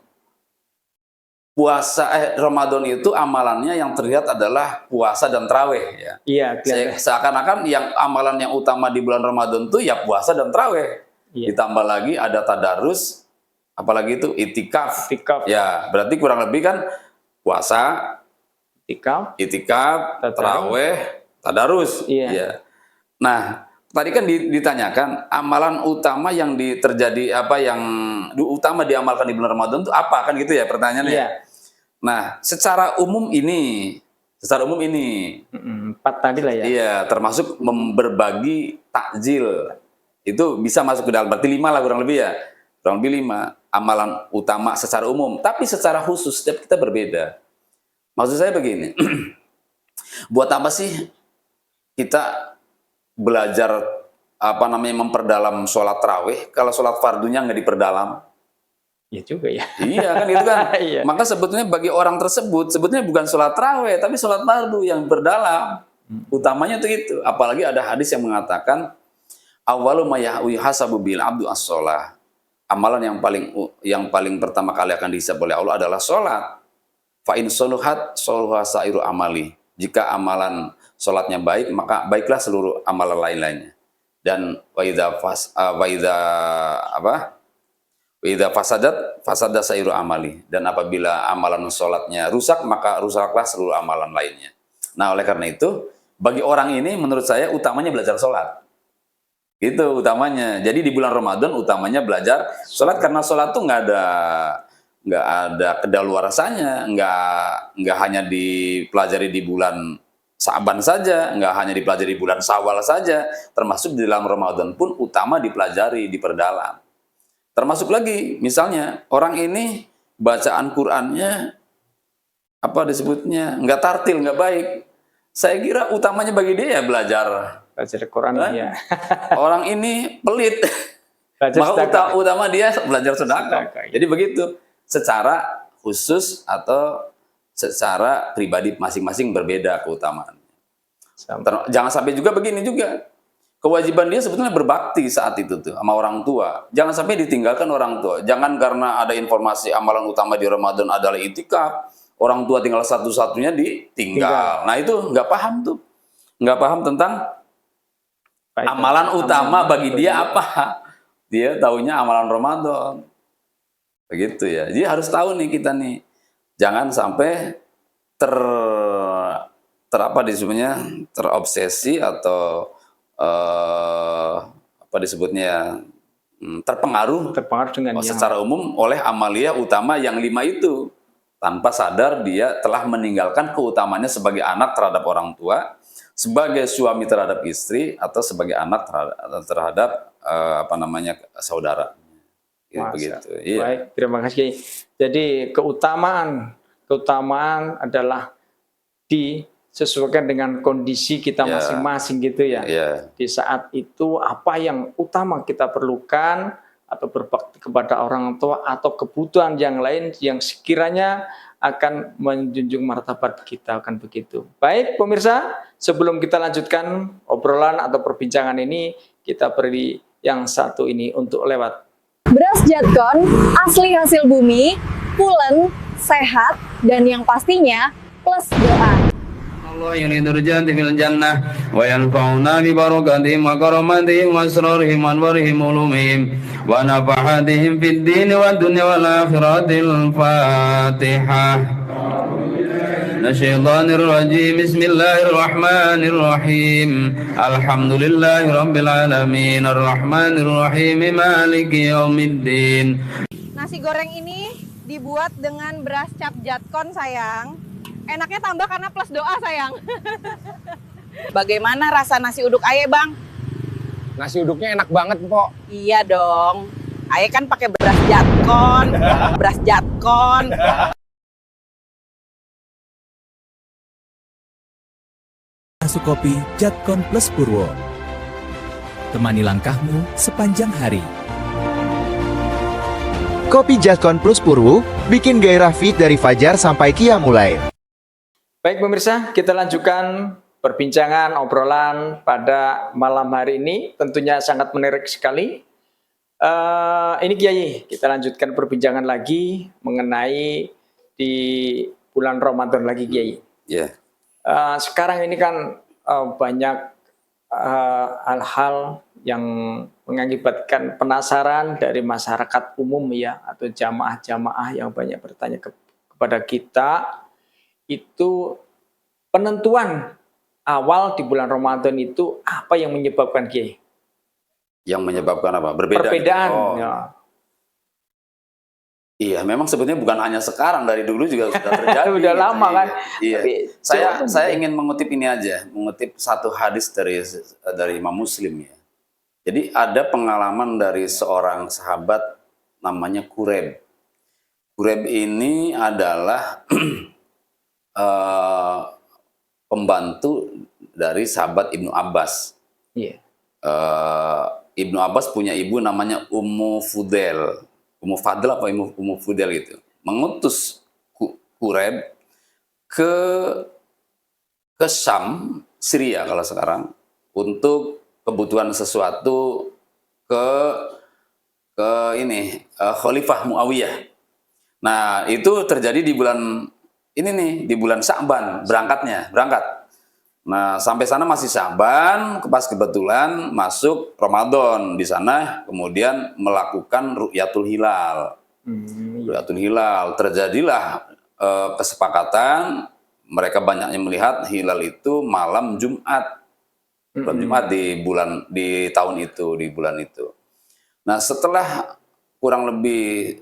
A: Ramadan itu amalannya yang terlihat adalah puasa dan tarawih ya.
B: Iya, kelihatan.
A: Seakan-akan yang amalan yang utama di bulan Ramadan itu ya puasa dan tarawih.
B: Iya.
A: Ditambah lagi ada tadarus, apalagi itu itikaf.
B: Itikaf.
A: Ya, berarti kurang lebih kan puasa, itikaf, tarawih, tadarus.
B: Iya.
A: Ya. Nah, tadi kan ditanyakan amalan utama yang terjadi yang utama diamalkan di bulan Ramadan itu apa kan gitu ya pertanyaannya.
B: Iya.
A: Nah, secara umum ini
B: 4 tadi lah ya.
A: Iya, termasuk berbagi takjil. Itu bisa masuk ke dalam, berarti 5 lah kurang lebih ya. Kurang lebih 5 amalan utama secara umum, tapi secara khusus setiap kita berbeda. Maksud saya begini. Buat apa sih kita belajar memperdalam sholat tarawih kalau sholat fardunya nggak diperdalam?
B: Iya juga ya.
A: Iya kan gitu kan.
B: Iya.
A: Maka sebetulnya bagi orang tersebut sebetulnya bukan sholat tarawih tapi sholat fardu yang berdalam. Utamanya itu. Apalagi ada hadis yang mengatakan awwalu ma yuhasabu bil abdu as-shalah. Amalan yang paling pertama kali akan dihisab oleh Allah adalah sholat. Fa in soluhat soluha sairu amali. Jika amalan sholatnya baik, maka baiklah seluruh amalan lain-lainnya. Dan wa idza fasada sairu amali. Dan apabila amalan sholatnya rusak, maka rusaklah seluruh amalan lainnya. Nah, oleh karena itu, bagi orang ini menurut saya utamanya belajar sholat. Itu utamanya. Jadi di bulan Ramadan utamanya belajar sholat, karena sholat tuh nggak ada kedaluarsanya, nggak hanya dipelajari di bulan Sa'ban saja, nggak hanya dipelajari di bulan Syawal saja, termasuk di dalam Ramadan pun utama dipelajari, diperdalam. Termasuk lagi, misalnya orang ini bacaan Qur'annya nggak tartil, nggak baik. Saya kira utamanya bagi dia ya belajar
B: Quran ya.
A: Orang ini pelit.
B: Maka
A: utama dia belajar sedekah.
B: Ya.
A: Jadi begitu. Secara khusus atau secara pribadi masing-masing berbeda keutamaan. Jangan sampai juga begini juga. Kewajiban dia sebetulnya berbakti saat itu tuh sama orang tua. Jangan sampai ditinggalkan orang tua. Jangan karena ada informasi amalan utama di Ramadan adalah itikaf, orang tua tinggal satu-satunya ditinggal. Nah itu nggak paham tuh. Nggak paham tentang amalan utama bagi dia apa. Dia taunya amalan Ramadan. Begitu ya. Jadi harus tahu nih kita nih. Jangan sampai terobsesi atau terpengaruh dengan secara umum oleh amalia utama yang 5 itu, tanpa sadar dia telah meninggalkan keutamaannya sebagai anak terhadap orang tua, sebagai suami terhadap istri, atau sebagai anak terhadap saudara. Ya, begitu. Iya.
B: Baik, terima kasih. Jadi keutamaan adalah disesuaikan dengan kondisi kita masing-masing gitu ya. Di saat itu apa yang utama kita perlukan, atau berbakti kepada orang tua, atau kebutuhan yang lain yang sekiranya akan menjunjung martabat kita, akan begitu. Baik pemirsa, sebelum kita lanjutkan obrolan atau perbincangan ini, kita beri yang satu ini untuk lewat.
C: Beras Jadkon asli hasil bumi, pulen, sehat, dan yang pastinya plus doa.
A: Allah yang dirjanti fil jannah wa yanfa'una bi barakatihim wa karamatihim wa asrarihim wa anwarihim ulumihim wa nafahatihim fid din wa dunya wal akhiratil Fatihah. Nasyaitanir rajim. Bismillahirrahmanirrahim. Alhamdulillahi rabbil alamin arrahmanir rahim maliki yaumiddin.
C: Nasi goreng ini dibuat dengan beras cap Jadkon sayang. Enaknya tambah karena plus doa sayang. Bagaimana rasa nasi uduk Aye bang?
D: Nasi uduknya enak banget Mpok.
C: Iya dong. Aye kan pakai beras Jadkon. Beras Jadkon.
E: Masuk kopi Jadkon Plus Purwo. Temani langkahmu sepanjang hari.
F: Kopi Jadkon Plus Purwo bikin gairah fit dari fajar sampai qiyamul lail.
B: Baik pemirsa, kita lanjutkan perbincangan obrolan pada malam hari ini. Tentunya sangat menarik sekali. Ini Kiai, kita lanjutkan perbincangan lagi mengenai di bulan Ramadan lagi, Kiai.
A: Ya,
B: Sekarang ini kan banyak hal-hal yang mengakibatkan penasaran dari masyarakat umum ya, atau jamaah-jamaah yang banyak bertanya kepada kita, itu penentuan awal di bulan Ramadan itu apa yang menyebabkan, Kiai?
A: yang menyebabkan apa? Berbeda.
B: Perbedaan.
A: Oh,
B: Ya.
A: iya, memang sebetulnya bukan hanya sekarang, dari dulu juga sudah terjadi.
B: Udah lama kan.
A: Iya.
B: Tapi
A: Saya ingin mengutip ini aja, mengutip satu hadis dari Imam Muslim ya. Jadi ada pengalaman dari seorang sahabat namanya Kureb. Kureb ini adalah pembantu dari sahabat Ibnu Abbas.
B: Iya.
A: Ibnu Abbas punya ibu namanya Ummu Fudel. Ummu Fadl apa Ummu Fudel gitu. Mengutus Kureb ke Syam, Syria kalau sekarang, untuk kebutuhan sesuatu ke Khalifah Muawiyah. Nah, itu terjadi di bulan ini nih, di bulan Sya'ban berangkat. Nah, sampai sana masih Sya'ban, pas kebetulan masuk Ramadan di sana, kemudian melakukan Ru'yatul Hilal. Ru'yatul Hilal, terjadilah kesepakatan, mereka banyaknya melihat hilal itu malam Jumat. Malam Jumat di tahun itu, di bulan itu. Nah, setelah kurang lebih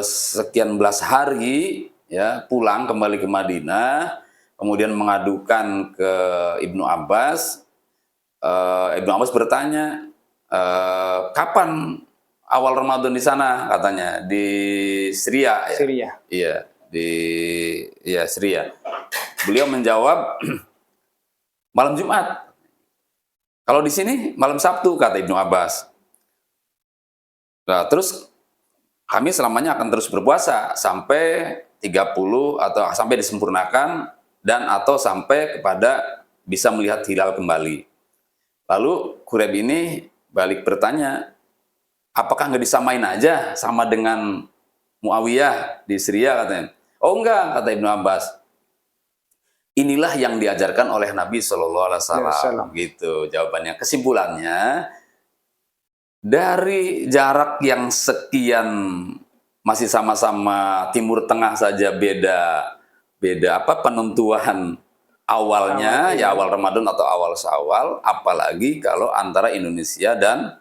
A: sekian belas hari ya, pulang kembali ke Madinah, kemudian mengadukan ke Ibnu Abbas. Ibnu Abbas bertanya, kapan awal Ramadan di sana? Katanya di Syria ya.
B: Syria.
A: Iya, Syria. Beliau menjawab malam Jumat. Kalau di sini malam Sabtu, kata Ibnu Abbas. Nah, terus kami selamanya akan terus berpuasa sampai 30 atau sampai disempurnakan dan atau sampai kepada bisa melihat hilal kembali. Lalu Kureb ini balik bertanya, apakah nggak disamain aja sama dengan Muawiyah di Syria, katanya. Oh enggak, kata Ibnu Abbas. Inilah yang diajarkan oleh Nabi Shallallahu Alaihi Wasallam. Gitu jawabannya. Kesimpulannya, dari jarak yang sekian, masih sama-sama Timur Tengah saja beda penentuan awalnya, ya awal Ramadan atau awal Syawal, apalagi kalau antara Indonesia dan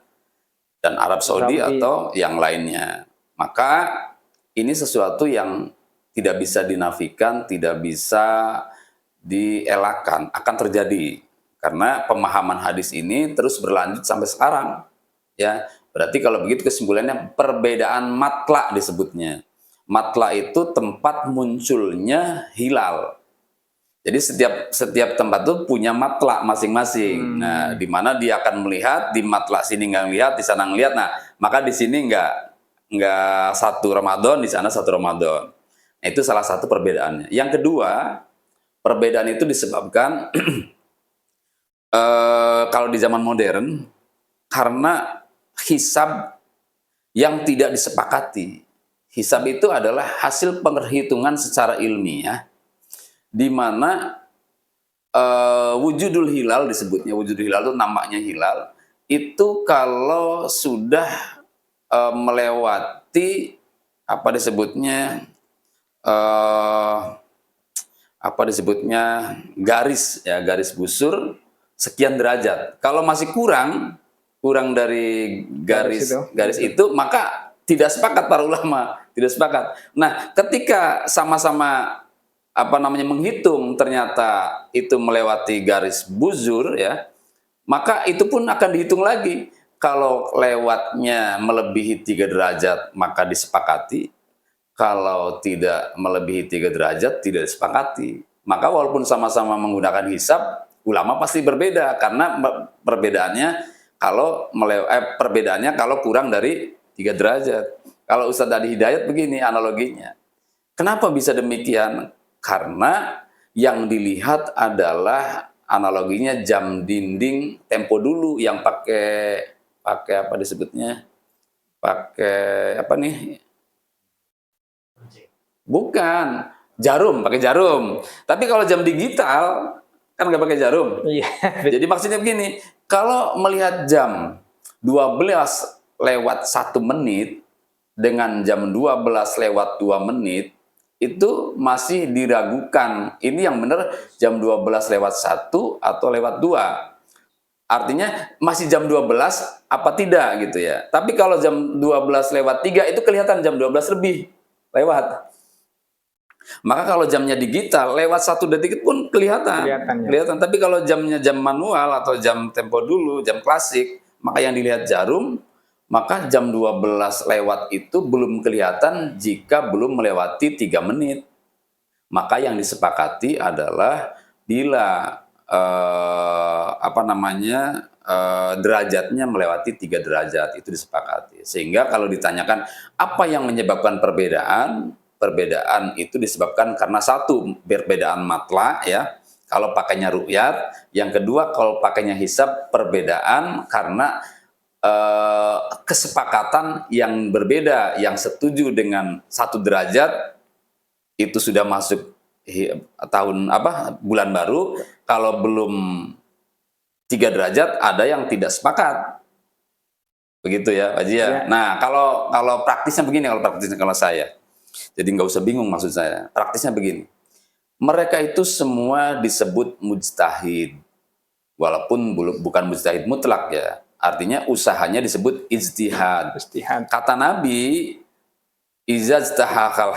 A: Arab Saudi atau yang lainnya. Maka ini sesuatu yang tidak bisa dinafikan, tidak bisa dielakkan, akan terjadi karena pemahaman hadis ini terus berlanjut sampai sekarang. Ya, berarti kalau begitu kesimpulannya perbedaan matla disebutnya. Matla itu tempat munculnya hilal. Jadi setiap tempat itu punya matla masing-masing. Nah, di mana dia akan melihat di matla sini nggak lihat, di sana ngelihat. Nah, maka di sini nggak satu Ramadan, di sana satu Ramadan. Nah, itu salah satu perbedaannya. Yang kedua, perbedaan itu disebabkan kalau di zaman modern karena hisab yang tidak disepakati. Hisab itu adalah hasil penghitungan secara ilmiah, di mana wujudul hilal disebutnya. Wujudul hilal itu nampaknya hilal. Itu kalau sudah melewati garis busur sekian derajat. Kalau masih kurang dari garis itu, maka tidak sepakat para ulama, tidak sepakat. Nah, ketika sama-sama menghitung ternyata itu melewati garis buzur ya, maka itu pun akan dihitung lagi. Kalau lewatnya melebihi 3 derajat maka disepakati. Kalau tidak melebihi 3 derajat tidak disepakati. Maka walaupun sama-sama menggunakan hisab, ulama pasti berbeda karena perbedaannya kalau kurang dari 3 derajat. Kalau Ustadz Adi Hidayat begini analoginya. Kenapa bisa demikian? Karena yang dilihat adalah analoginya jam dinding tempo dulu yang pakai apa disebutnya? Pakai apa nih? Bukan. Jarum, pakai jarum. Tapi kalau jam digital, kan nggak pakai jarum.
B: Iya.
A: Jadi maksudnya begini, kalau melihat jam 12 lewat 1 menit dengan jam 12 lewat 2 menit, itu masih diragukan. Ini yang benar jam 12 lewat 1 atau lewat 2. Artinya masih jam 12 apa tidak gitu ya. Tapi kalau jam 12 lewat 3 itu kelihatan jam 12 lebih lewat. Maka kalau jamnya digital lewat 1 detik pun kelihatan.
B: Kelihatan, ya.
A: Tapi kalau jamnya jam manual atau jam tempo dulu, jam klasik, maka yang dilihat jarum, maka jam 12 lewat itu belum kelihatan jika belum melewati 3 menit. Maka yang disepakati adalah bila derajatnya melewati 3 derajat, itu disepakati. Sehingga kalau ditanyakan apa yang menyebabkan perbedaan itu disebabkan karena satu, perbedaan matla ya, kalau pakainya ru'yat. Yang kedua, kalau pakainya hisab, perbedaan karena kesepakatan yang berbeda. Yang setuju dengan 1 derajat itu sudah masuk bulan baru. Kalau belum 3 derajat ada yang tidak sepakat. Begitu ya, Pak Haji ya. Nah, kalau praktisnya begini, kalau saya. Jadi nggak usah bingung maksud saya. Praktisnya begini. Mereka itu semua disebut mujtahid. Walaupun bukan mujtahid mutlak ya. Artinya usahanya disebut ijtihad. Kata Nabi, izajtahadal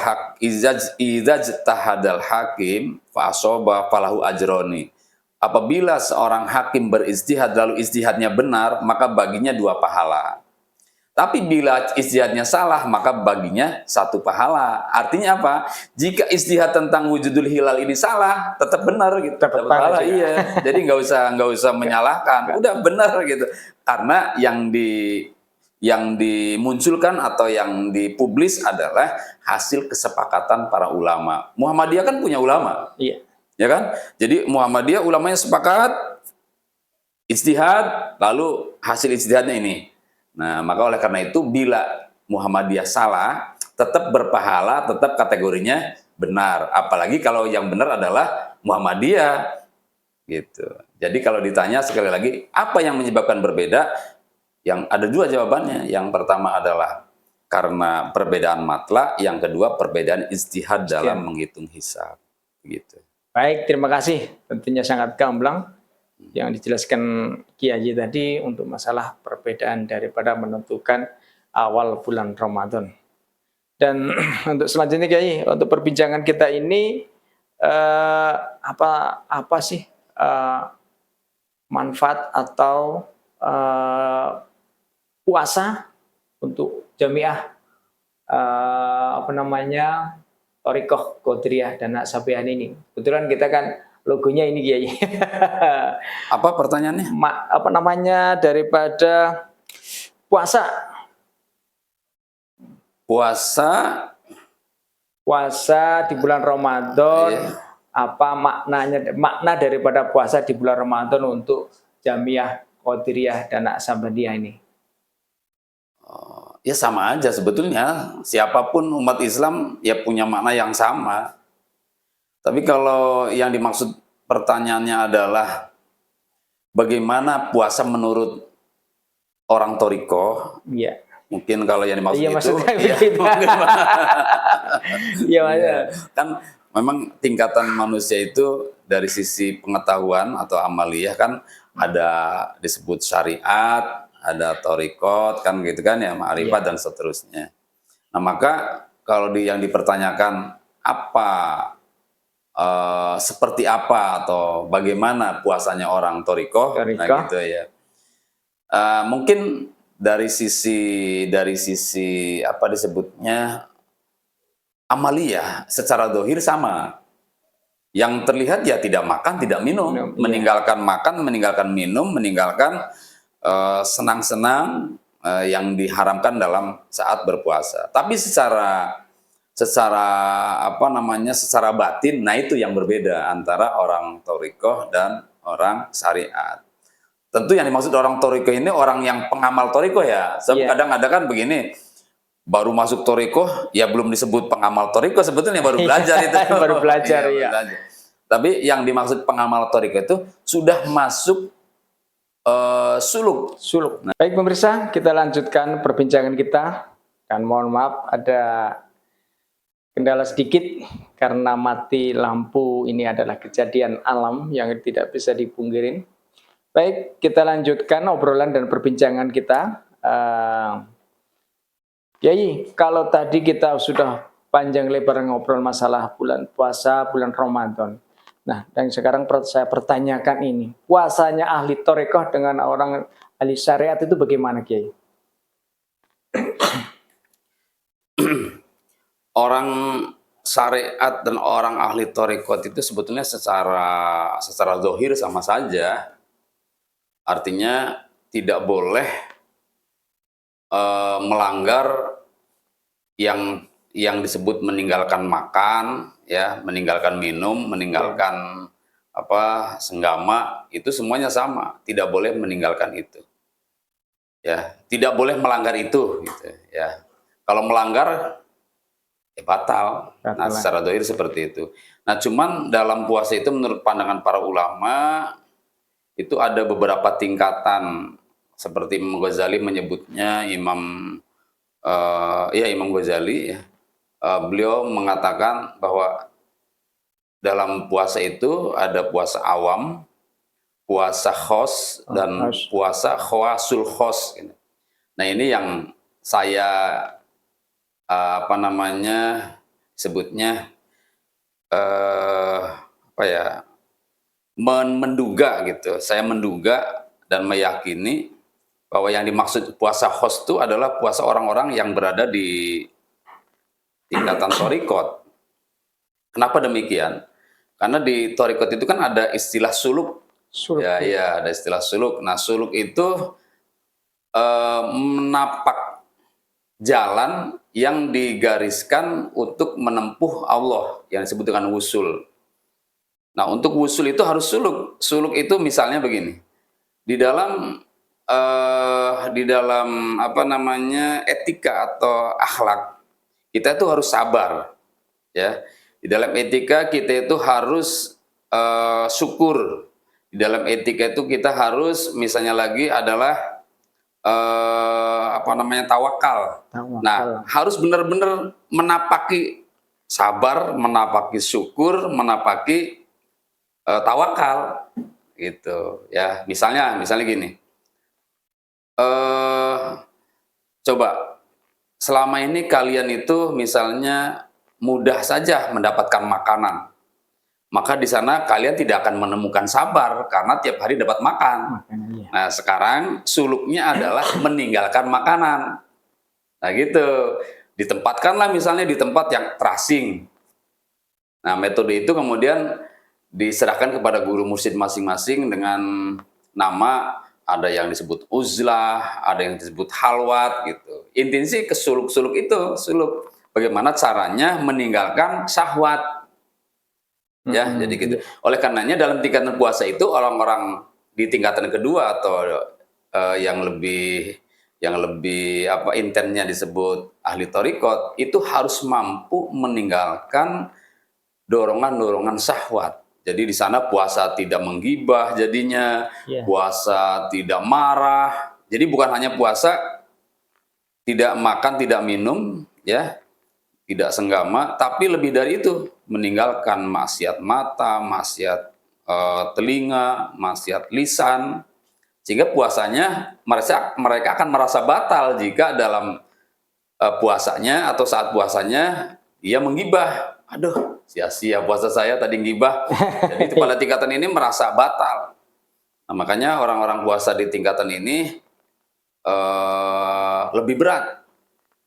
A: hakim fa asaba falahu ajroni. Apabila seorang hakim berijtihad lalu ijtihadnya benar, maka baginya 2 pahala. Tapi bila ijtihadnya salah, maka baginya 1 pahala. Artinya apa? Jika ijtihad tentang wujudul hilal ini salah, tetap benar gitu. Tetap pahala, iya. Jadi nggak usah menyalahkan. Udah benar gitu. Karena yang dimunculkan atau yang dipublis adalah hasil kesepakatan para ulama. Muhammadiyah kan punya ulama.
B: Iya.
A: Ya kan? Jadi Muhammadiyah ulamanya sepakat ijtihad, lalu hasil ijtihadnya ini. Nah, maka oleh karena itu bila Muhammadiyah salah, tetap berpahala, tetap kategorinya benar. Apalagi kalau yang benar adalah Muhammadiyah. Gitu. Jadi kalau ditanya sekali lagi, apa yang menyebabkan berbeda? Yang ada 2 jawabannya. Yang pertama adalah karena perbedaan matla, yang kedua perbedaan ijtihad dalam menghitung hisab. Gitu.
B: Baik, terima kasih. Tentunya sangat gamblang yang dijelaskan Ki Haji tadi untuk masalah perbedaan daripada menentukan awal bulan Ramadan. Dan untuk selanjutnya Ki Haji, untuk perbincangan kita ini apa sih manfaat atau puasa untuk jamiah Thariqah Qadiriyah dan Naqsabandiyah ini. Kebetulan kita kan logonya ini Kiai.
A: Apa pertanyaannya?
B: Daripada puasa di bulan Ramadan, apa makna daripada puasa di bulan Ramadan untuk Jamiah Qadiriyah dan Naqsabandiyah ini?
A: Ya sama aja sebetulnya. Siapapun umat Islam ya punya makna yang sama. Tapi kalau yang dimaksud pertanyaannya adalah bagaimana puasa menurut orang Thariqah?
B: Iya.
A: Mungkin kalau yang dimaksud kan memang tingkatan manusia itu dari sisi pengetahuan atau amaliyah kan ada disebut syariat, ada thariqat kan gitu kan ya, ma'rifat dan seterusnya. Nah, maka kalau yang dipertanyakan seperti apa atau bagaimana puasanya orang thariqah, nah gitu ya. Mungkin dari sisi apa disebutnya amaliyah secara dohir sama. Yang terlihat ya tidak makan, tidak minum, meninggalkan makan, meninggalkan minum, meninggalkan senang-senang yang diharamkan dalam saat berpuasa. Tapi secara batin, nah itu yang berbeda antara orang thariqah dan orang syariat. Tentu yang dimaksud orang thariqah ini orang yang pengamal thariqah ya. Kadang ada kan begini, baru masuk toriko, ya belum disebut pengamal toriko, sebetulnya baru belajar itu.
B: Baru belajar,
A: Iya,
B: iya.
A: belajar. Tapi yang dimaksud pengamal toriko itu sudah masuk suluk.
B: Suluk. Baik pemirsa, kita lanjutkan perbincangan kita. Dan mohon maaf ada kendala sedikit karena mati lampu ini adalah kejadian alam yang tidak bisa dipungkirin. Baik, kita lanjutkan obrolan dan perbincangan kita. Kiai, kalau tadi kita sudah panjang lebar ngobrol masalah bulan puasa, bulan Ramadan. Nah, dan sekarang saya pertanyakan ini, puasanya ahli thariqah dengan orang ahli syariat itu bagaimana, Kiai?
A: Orang syariat dan orang ahli thariqat itu sebetulnya secara zahir sama saja. Artinya tidak boleh melanggar yang disebut meninggalkan makan, ya, meninggalkan minum, meninggalkan senggama, itu semuanya sama. Tidak boleh meninggalkan itu. Ya, tidak boleh melanggar itu gitu, ya. Kalau melanggar ya batal. Nah, secara zahir seperti itu. Nah, cuman dalam puasa itu menurut pandangan para ulama itu ada beberapa tingkatan, seperti Imam Ghazali menyebutnya, Imam Ghazali ya. Beliau mengatakan bahwa dalam puasa itu ada puasa awam, puasa khos, dan puasa khawasul khos. Nah, ini yang saya sebutnya menduga gitu. Saya menduga dan meyakini bahwa yang dimaksud puasa khos itu adalah puasa orang-orang yang berada di tingkatan thariqat. Kenapa demikian? Karena di thariqat itu kan ada istilah suluk. Ya, ada istilah suluk. Nah, suluk itu menapak jalan yang digariskan untuk menempuh Allah, yang disebut dengan wusul. Nah, untuk wusul itu harus suluk. Suluk itu misalnya begini. Di dalam etika atau akhlak, kita itu harus sabar, ya. Di dalam etika kita itu harus syukur. Di dalam etika itu kita harus, misalnya lagi adalah tawakal. Nah, harus benar-benar menapaki sabar, menapaki syukur, menapaki tawakal, gitu. Ya, misalnya gini. Coba selama ini kalian itu misalnya mudah saja mendapatkan makanan, maka di sana kalian tidak akan menemukan sabar karena tiap hari dapat makan. Nah, sekarang suluknya adalah meninggalkan makanan. Nah, gitu. Ditempatkanlah misalnya di tempat yang terasing. Nah, metode itu kemudian diserahkan kepada guru mursyid masing-masing dengan nama, ada yang disebut uzlah, ada yang disebut halwat gitu. Intinya sih ke suluk-suluk itu, suluk. Bagaimana caranya meninggalkan syahwat. Ya, jadi gitu. Oleh karenanya dalam tingkatan puasa itu orang-orang di tingkatan kedua atau yang lebih intennya disebut ahli thariqat itu harus mampu meninggalkan dorongan-dorongan syahwat. Jadi di sana puasa tidak menggibah jadinya, puasa tidak marah. Jadi bukan hanya puasa tidak makan, tidak minum, ya, tidak senggama, tapi lebih dari itu meninggalkan maksiat mata, maksiat telinga, maksiat lisan, sehingga puasanya mereka akan merasa batal jika dalam puasanya atau saat puasanya dia menggibah. Aduh, sia-sia puasa saya tadi ngibah. Jadi pada tingkatan ini merasa batal. Nah, makanya orang-orang puasa di tingkatan ini lebih berat,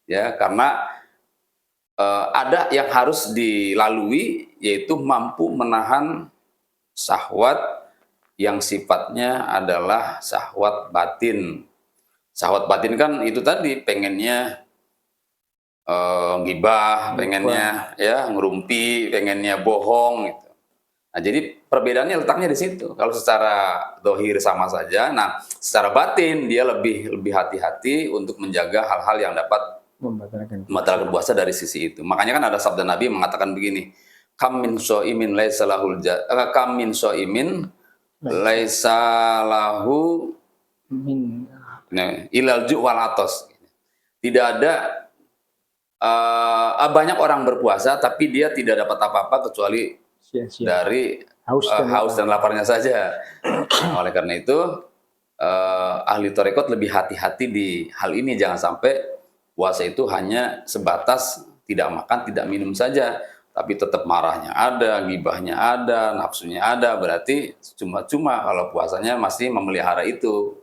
A: ya, karena ada yang harus dilalui, yaitu mampu menahan syahwat yang sifatnya adalah syahwat batin. Syahwat batin kan itu tadi, pengennya gibah, pengennya ya ngerumpi, pengennya bohong gitu. Nah, jadi perbedaannya letaknya di situ. Kalau secara zahir sama saja, nah secara batin dia lebih hati-hati untuk menjaga hal-hal yang dapat membatalkan puasa dari sisi itu. Makanya kan ada sabda Nabi yang mengatakan begini, kam min shaimin laisa lahul kam min shaimin laisa lahu ilal ju' wal atos. Tidak ada banyak orang berpuasa tapi dia tidak dapat apa-apa kecuali dari haus dan laparnya saja. Oleh karena itu ahli tarekat lebih hati-hati di hal ini, jangan sampai puasa itu hanya sebatas tidak makan, tidak minum saja, tapi tetap marahnya ada, gibahnya ada, nafsunya ada, berarti cuma-cuma kalau puasanya masih memelihara itu.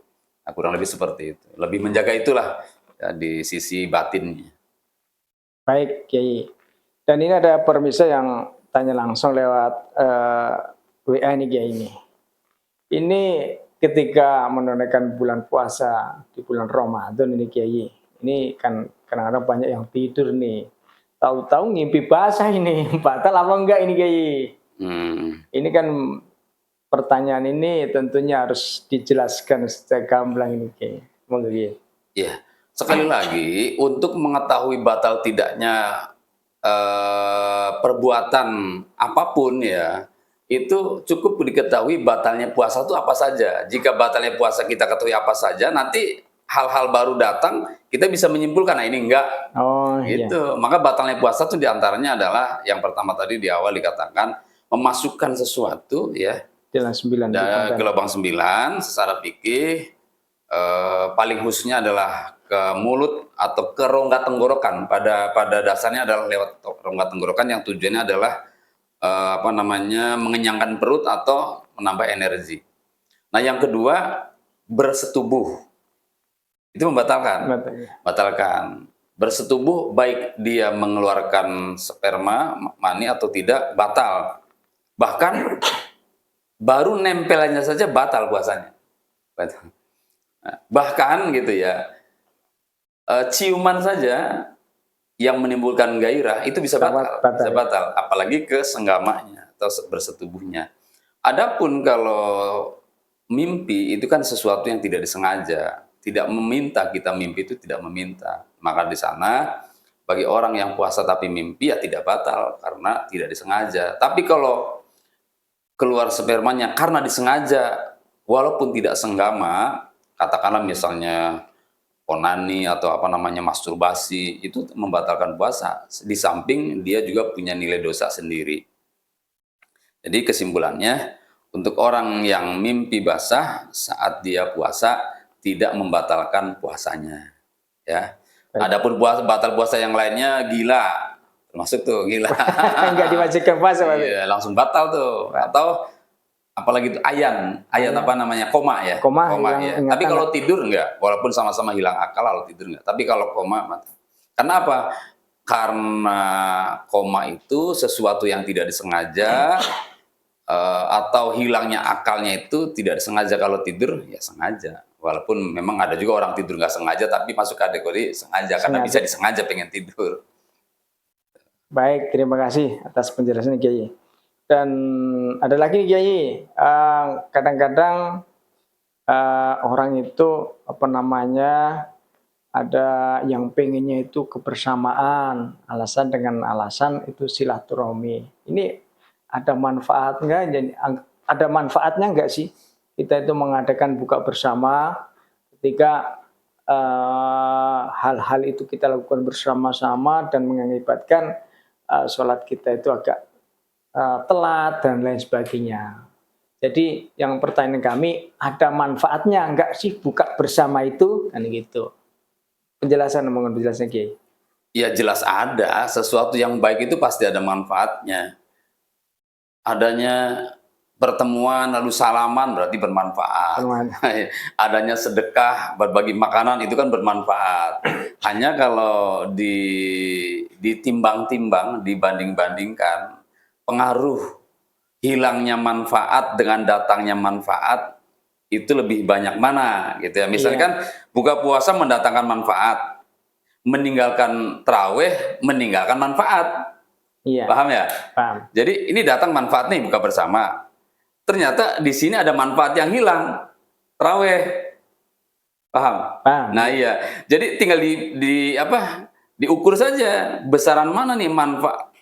A: Nah, kurang lebih seperti itu. Lebih menjaga itulah ya, di sisi batinnya.
B: Baik, Kiai. Dan ini ada pemirsa yang tanya langsung lewat WA ini, Kiai ini. Ini ketika menunaikan bulan puasa di bulan Ramadan ini, Kiai. Ini kan kadang-kadang banyak yang tidur nih. Tahu-tahu ngimpi basah ini. Batal apa enggak ini, Kiai? Ini kan pertanyaan ini tentunya harus dijelaskan secara gamblang ini, Kiai. Monggo, Kiai.
A: Iya. Sekali lagi, untuk mengetahui batal tidaknya perbuatan apapun ya, itu cukup diketahui batalnya puasa itu apa saja. Jika batalnya puasa kita ketahui apa saja, nanti hal-hal baru datang, kita bisa menyimpulkan, nah ini enggak.
B: Oh,
A: gitu. Iya. Maka batalnya puasa itu diantaranya adalah, yang pertama tadi di awal dikatakan, memasukkan sesuatu ya, gelombang 9 secara fikih, paling khususnya adalah ke mulut atau ke rongga tenggorokan. Pada dasarnya adalah lewat rongga tenggorokan yang tujuannya adalah mengenyangkan perut atau menambah energi. Nah, yang kedua, bersetubuh. Itu membatalkan. Bersetubuh baik dia mengeluarkan sperma, mani atau tidak, batal. Bahkan baru nempelannya saja batal puasanya. Bahkan gitu ya, ciuman saja yang menimbulkan gairah itu bisa batal, apalagi ke senggamanya atau bersetubuhnya. Adapun kalau mimpi itu kan sesuatu yang tidak disengaja, tidak meminta, kita mimpi itu tidak meminta. Maka di sana bagi orang yang puasa tapi mimpi ya tidak batal karena tidak disengaja. Tapi kalau keluar spermanya karena disengaja, walaupun tidak senggama, katakanlah misalnya onani atau masturbasi, itu membatalkan puasa. Di samping dia juga punya nilai dosa sendiri. Jadi kesimpulannya, untuk orang yang mimpi basah saat dia puasa tidak membatalkan puasanya. Ya. Adapun batal puasa yang lainnya gila, termasuk tuh gila.
B: Enggak diwajibkan puasa, Pak.
A: Iya, langsung batal tuh. Atau apalagi itu koma ya. Koma ya. Tapi kalau tidur enggak, walaupun sama-sama hilang akal, kalau tidur enggak. Tapi kalau koma mati. Karena apa? Karena koma itu sesuatu yang tidak disengaja, atau hilangnya akalnya itu tidak disengaja. Kalau tidur ya sengaja. Walaupun memang ada juga orang tidur nggak sengaja, tapi masuk kategori sengaja. Karena bisa disengaja pengen tidur.
B: Baik, terima kasih atas penjelasannya, Kiai. Dan ada lagi, Kiai, kadang-kadang orang itu ada yang pengennya itu kebersamaan, dengan alasan itu silaturahmi. Ini ada manfaat nggak? Ada manfaatnya nggak sih kita itu mengadakan buka bersama ketika hal-hal itu kita lakukan bersama-sama dan mengakibatkan sholat kita itu agak telat dan lain sebagainya. Jadi yang pertanyaan kami, ada manfaatnya enggak sih buka bersama itu? Kan gitu. Mohon penjelasan, Kiai.
A: Ya jelas ada, sesuatu yang baik itu pasti ada manfaatnya. Adanya pertemuan lalu salaman berarti bermanfaat. Adanya sedekah, berbagi makanan itu kan bermanfaat. Hanya kalau ditimbang-timbang, dibanding-bandingkan, pengaruh hilangnya manfaat dengan datangnya manfaat itu lebih banyak mana gitu ya. Misalnya kan buka puasa mendatangkan manfaat, meninggalkan tarawih meninggalkan manfaat. Iya. Paham ya?
B: Paham.
A: Jadi ini datang manfaat nih buka bersama. Ternyata di sini ada manfaat yang hilang, tarawih. Paham?
B: Paham.
A: Nah iya. Jadi tinggal Diukur saja besaran mana nih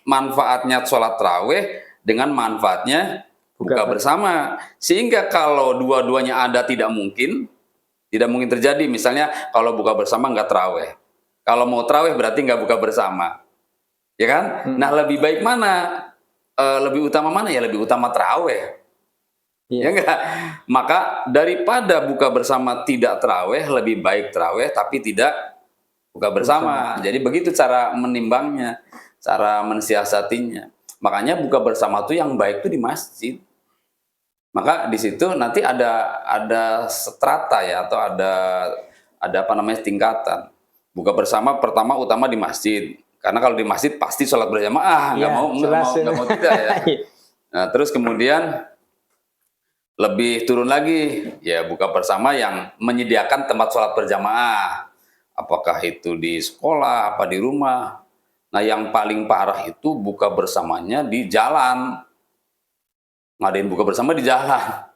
A: manfaatnya sholat tarawih dengan manfaatnya buka bersama. Sehingga kalau dua-duanya ada tidak mungkin terjadi. Misalnya kalau buka bersama nggak tarawih. Kalau mau tarawih berarti nggak buka bersama. Ya kan? Nah, lebih baik mana? Lebih utama mana? Ya lebih utama tarawih. Ya enggak? Maka daripada buka bersama tidak tarawih, lebih baik tarawih tapi tidak buka bersama. Jadi begitu cara menimbangnya, cara mensiasatinya. Makanya buka bersama itu yang baik itu di masjid. Maka di situ nanti ada strata ya, atau ada apa namanya, tingkatan. Buka bersama pertama utama di masjid. Karena kalau di masjid pasti sholat berjamaah, nggak mau tidak ya. Nah, terus kemudian lebih turun lagi, ya buka bersama yang menyediakan tempat sholat berjamaah. Apakah itu di sekolah, apa di rumah. Nah, yang paling parah itu buka bersamanya di jalan. Ngadain buka bersama di jalan.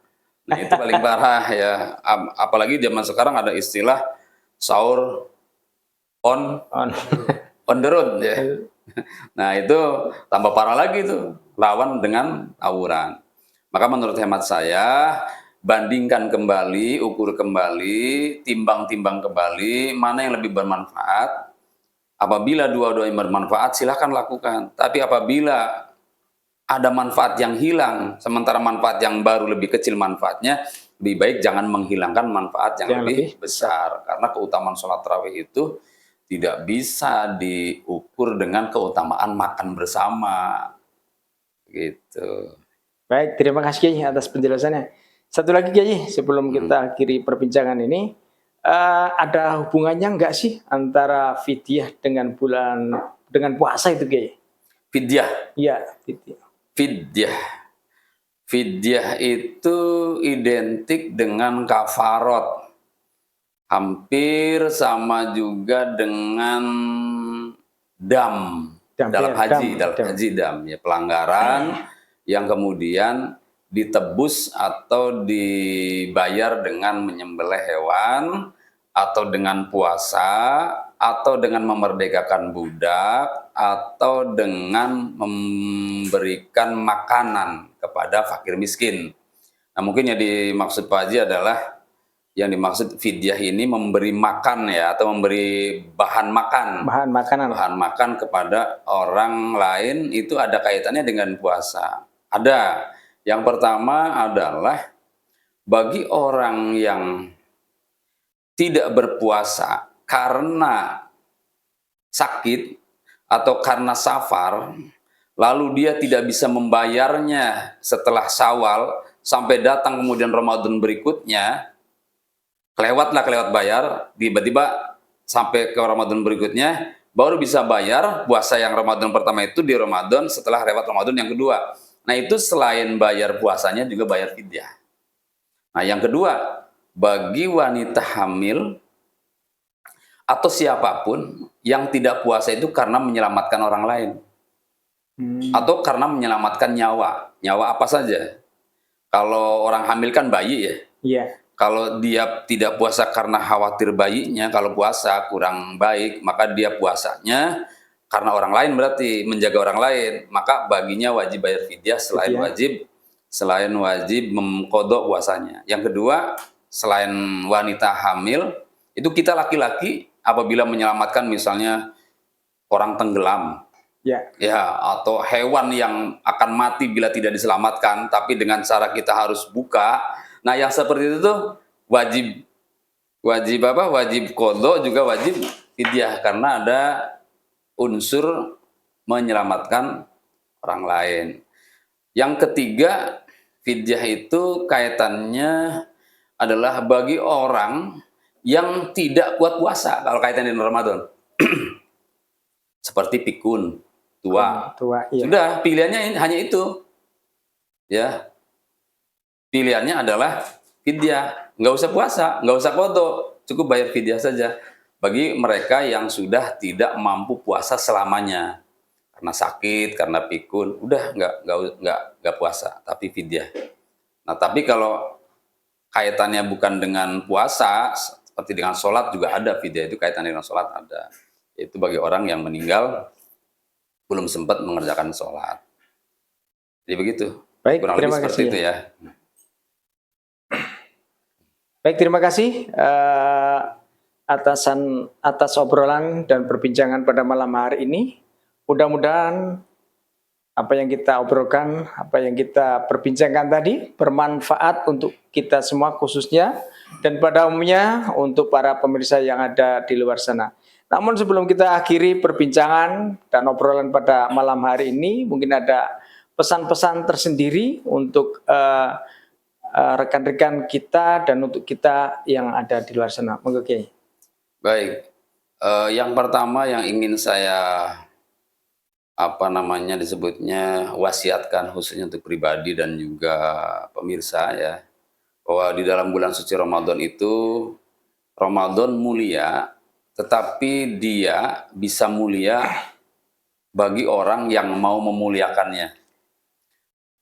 A: Nah, itu paling parah ya. Apalagi zaman sekarang ada istilah sahur on the road ya. Nah, itu tambah parah lagi tuh, lawan dengan tawuran. Maka menurut hemat saya, bandingkan kembali, ukur kembali, timbang-timbang kembali, mana yang lebih bermanfaat. Apabila dua-duanya bermanfaat, silahkan lakukan. Tapi apabila ada manfaat yang hilang, sementara manfaat yang baru lebih kecil manfaatnya, lebih baik jangan menghilangkan manfaat yang lebih besar. Karena keutamaan sholat tarawih itu tidak bisa diukur dengan keutamaan makan bersama. Gitu.
B: Baik, terima kasih Kiai atas penjelasannya. Satu lagi Kiai, sebelum kita akhiri perbincangan ini, ada hubungannya enggak sih antara fidyah dengan puasa itu Kiai?
A: Fidyah.
B: Iya, fidyah.
A: Fidyah itu identik dengan kafarot. Hampir sama juga dengan dam dalam haji ya, pelanggaran yang kemudian ditebus atau dibayar dengan menyembelih hewan, atau dengan puasa, atau dengan memerdekakan budak, atau dengan memberikan makanan kepada fakir miskin. Nah, mungkin yang dimaksud Pak Haji adalah, yang dimaksud fidyah ini memberi makan ya, atau memberi bahan makan kepada orang lain. Itu ada kaitannya dengan puasa. Ada. Yang pertama adalah bagi orang yang tidak berpuasa karena sakit atau karena safar, lalu dia tidak bisa membayarnya setelah Syawal sampai datang kemudian Ramadan berikutnya, kelewat bayar, tiba-tiba sampai ke Ramadan berikutnya baru bisa bayar puasa yang Ramadan pertama itu di Ramadan setelah lewat Ramadan yang kedua. Nah, itu selain bayar puasanya juga bayar fidyah. Nah, yang kedua, bagi wanita hamil atau siapapun yang tidak puasa itu karena menyelamatkan orang lain. Atau karena menyelamatkan nyawa. Nyawa apa saja. Kalau orang hamil kan bayi ya.
B: Iya.
A: Kalau dia tidak puasa karena khawatir bayinya, kalau puasa kurang baik, maka dia puasanya karena orang lain, berarti menjaga orang lain, maka baginya wajib bayar fidyah selain wajib mengqadha puasanya. Yang kedua, selain wanita hamil, itu kita laki-laki apabila menyelamatkan misalnya orang tenggelam, ya, atau hewan yang akan mati bila tidak diselamatkan, tapi dengan cara kita harus buka. Nah, yang seperti itu tuh wajib qadha, juga wajib fidyah, karena ada unsur menyelamatkan orang lain. Yang ketiga, fidyah itu kaitannya adalah bagi orang yang tidak kuat puasa kalau kaitannya dengan Ramadan. Seperti pikun, tua. Iya. Sudah, pilihannya hanya itu. Ya. Pilihannya adalah fidyah. Nggak usah puasa, nggak usah qadha, cukup bayar fidyah saja. Bagi mereka yang sudah tidak mampu puasa selamanya, karena sakit, karena pikun, udah nggak puasa, tapi fidyah. Nah, tapi kalau kaitannya bukan dengan puasa, seperti dengan sholat juga ada fidyah, itu kaitannya dengan sholat ada. Itu bagi orang yang meninggal belum sempat mengerjakan sholat. Jadi begitu.
B: Baik,
A: Kurang lebih
B: terima
A: seperti
B: kasih.
A: itu ya.
B: Baik, terima kasih atas obrolan dan perbincangan pada malam hari ini. Mudah-mudahan apa yang kita obrolkan, apa yang kita perbincangkan tadi bermanfaat untuk kita semua khususnya dan pada umumnya untuk para pemirsa yang ada di luar sana. Namun sebelum kita akhiri perbincangan dan obrolan pada malam hari ini, mungkin ada pesan-pesan tersendiri untuk rekan-rekan kita dan untuk kita yang ada di luar sana. Monggo Kiai.
A: Baik. Yang pertama yang ingin saya disebutnya wasiatkan khususnya untuk pribadi dan juga pemirsa ya, bahwa di dalam bulan suci Ramadan itu Ramadan mulia, tetapi dia bisa mulia bagi orang yang mau memuliakannya.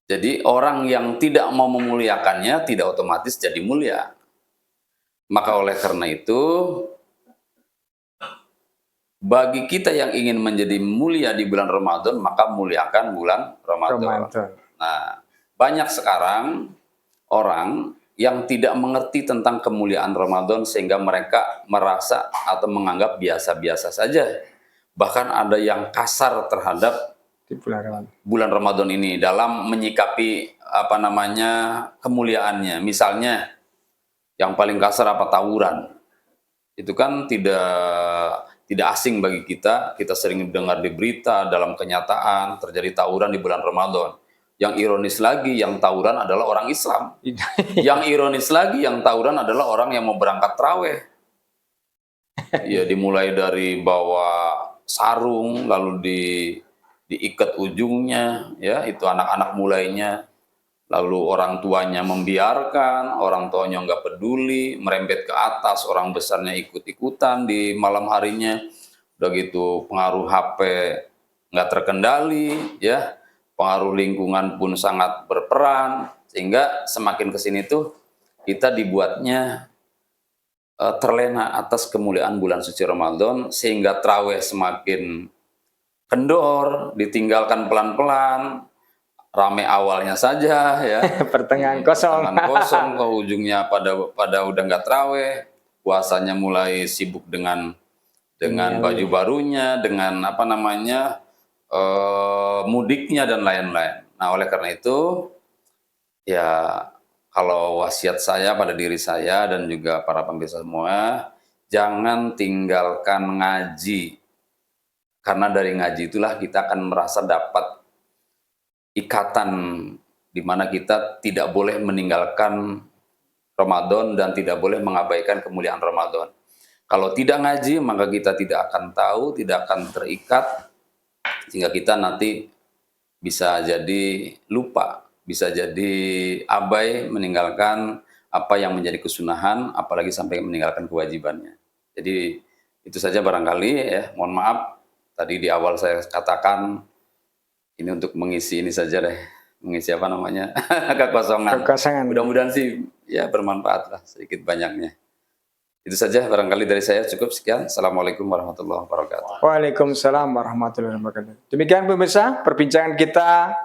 A: Jadi orang yang tidak mau memuliakannya tidak otomatis jadi mulia. Maka oleh karena itu, bagi kita yang ingin menjadi mulia di bulan Ramadan, maka muliakan bulan Ramadan. Nah, banyak sekarang orang yang tidak mengerti tentang kemuliaan Ramadan sehingga mereka merasa atau menganggap biasa-biasa saja. Bahkan ada yang kasar terhadap
B: Di bulan Ramadan.
A: bulan Ramadan ini dalam menyikapi kemuliaannya. Misalnya yang paling kasar tawuran. Itu kan tidak asing bagi kita. Kita sering dengar di berita, dalam kenyataan terjadi tawuran di bulan Ramadan. Yang ironis lagi, yang tawuran adalah orang Islam. Yang ironis lagi, yang tawuran adalah orang yang mau berangkat tarawih. Ya, dimulai dari bawa sarung, lalu diikat ujungnya, ya itu anak-anak mulainya. Lalu orang tuanya membiarkan, orang tuanya nggak peduli, merembet ke atas, orang besarnya ikut-ikutan di malam harinya. Udah gitu pengaruh HP nggak terkendali, ya pengaruh lingkungan pun sangat berperan, sehingga semakin kesini tuh kita dibuatnya terlena atas kemuliaan bulan suci Ramadan, sehingga traweh semakin kendor, ditinggalkan pelan-pelan, rame awalnya saja ya,
B: Pertengahan kosong.
A: pertengahan kosong, ke ujungnya pada udah nggak traweh, puasanya mulai sibuk dengan baju barunya, dengan mudiknya dan lain-lain. Nah oleh karena itu ya, kalau wasiat saya pada diri saya dan juga para pemirsa semua, jangan tinggalkan ngaji. Karena dari ngaji itulah kita akan merasa dapat ikatan di mana kita tidak boleh meninggalkan Ramadan dan tidak boleh mengabaikan kemuliaan Ramadan. Kalau tidak ngaji, maka kita tidak akan tahu, tidak akan terikat, sehingga kita nanti bisa jadi lupa, bisa jadi abai meninggalkan apa yang menjadi kesunahan, apalagi sampai meninggalkan kewajibannya. Jadi itu saja barangkali ya, mohon maaf tadi di awal saya katakan ini untuk mengisi ini saja deh, mengisi kekosongan. Mudah-mudahan sih ya bermanfaat lah sedikit banyaknya. Itu saja barangkali dari saya, cukup sekian. Assalamualaikum warahmatullahi wabarakatuh.
B: Waalaikumsalam warahmatullahi wabarakatuh. Demikian pemirsa perbincangan kita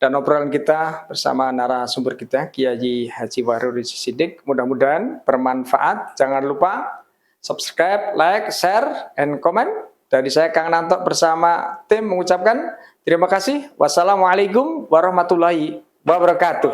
B: dan obrolan kita bersama narasumber kita Kiai Haji Wahyudi Siddiq. Mudah-mudahan bermanfaat. Jangan lupa subscribe, like, share, and comment. Dari saya Kang Nanto bersama tim mengucapkan terima kasih. Wassalamualaikum warahmatullahi wabarakatuh.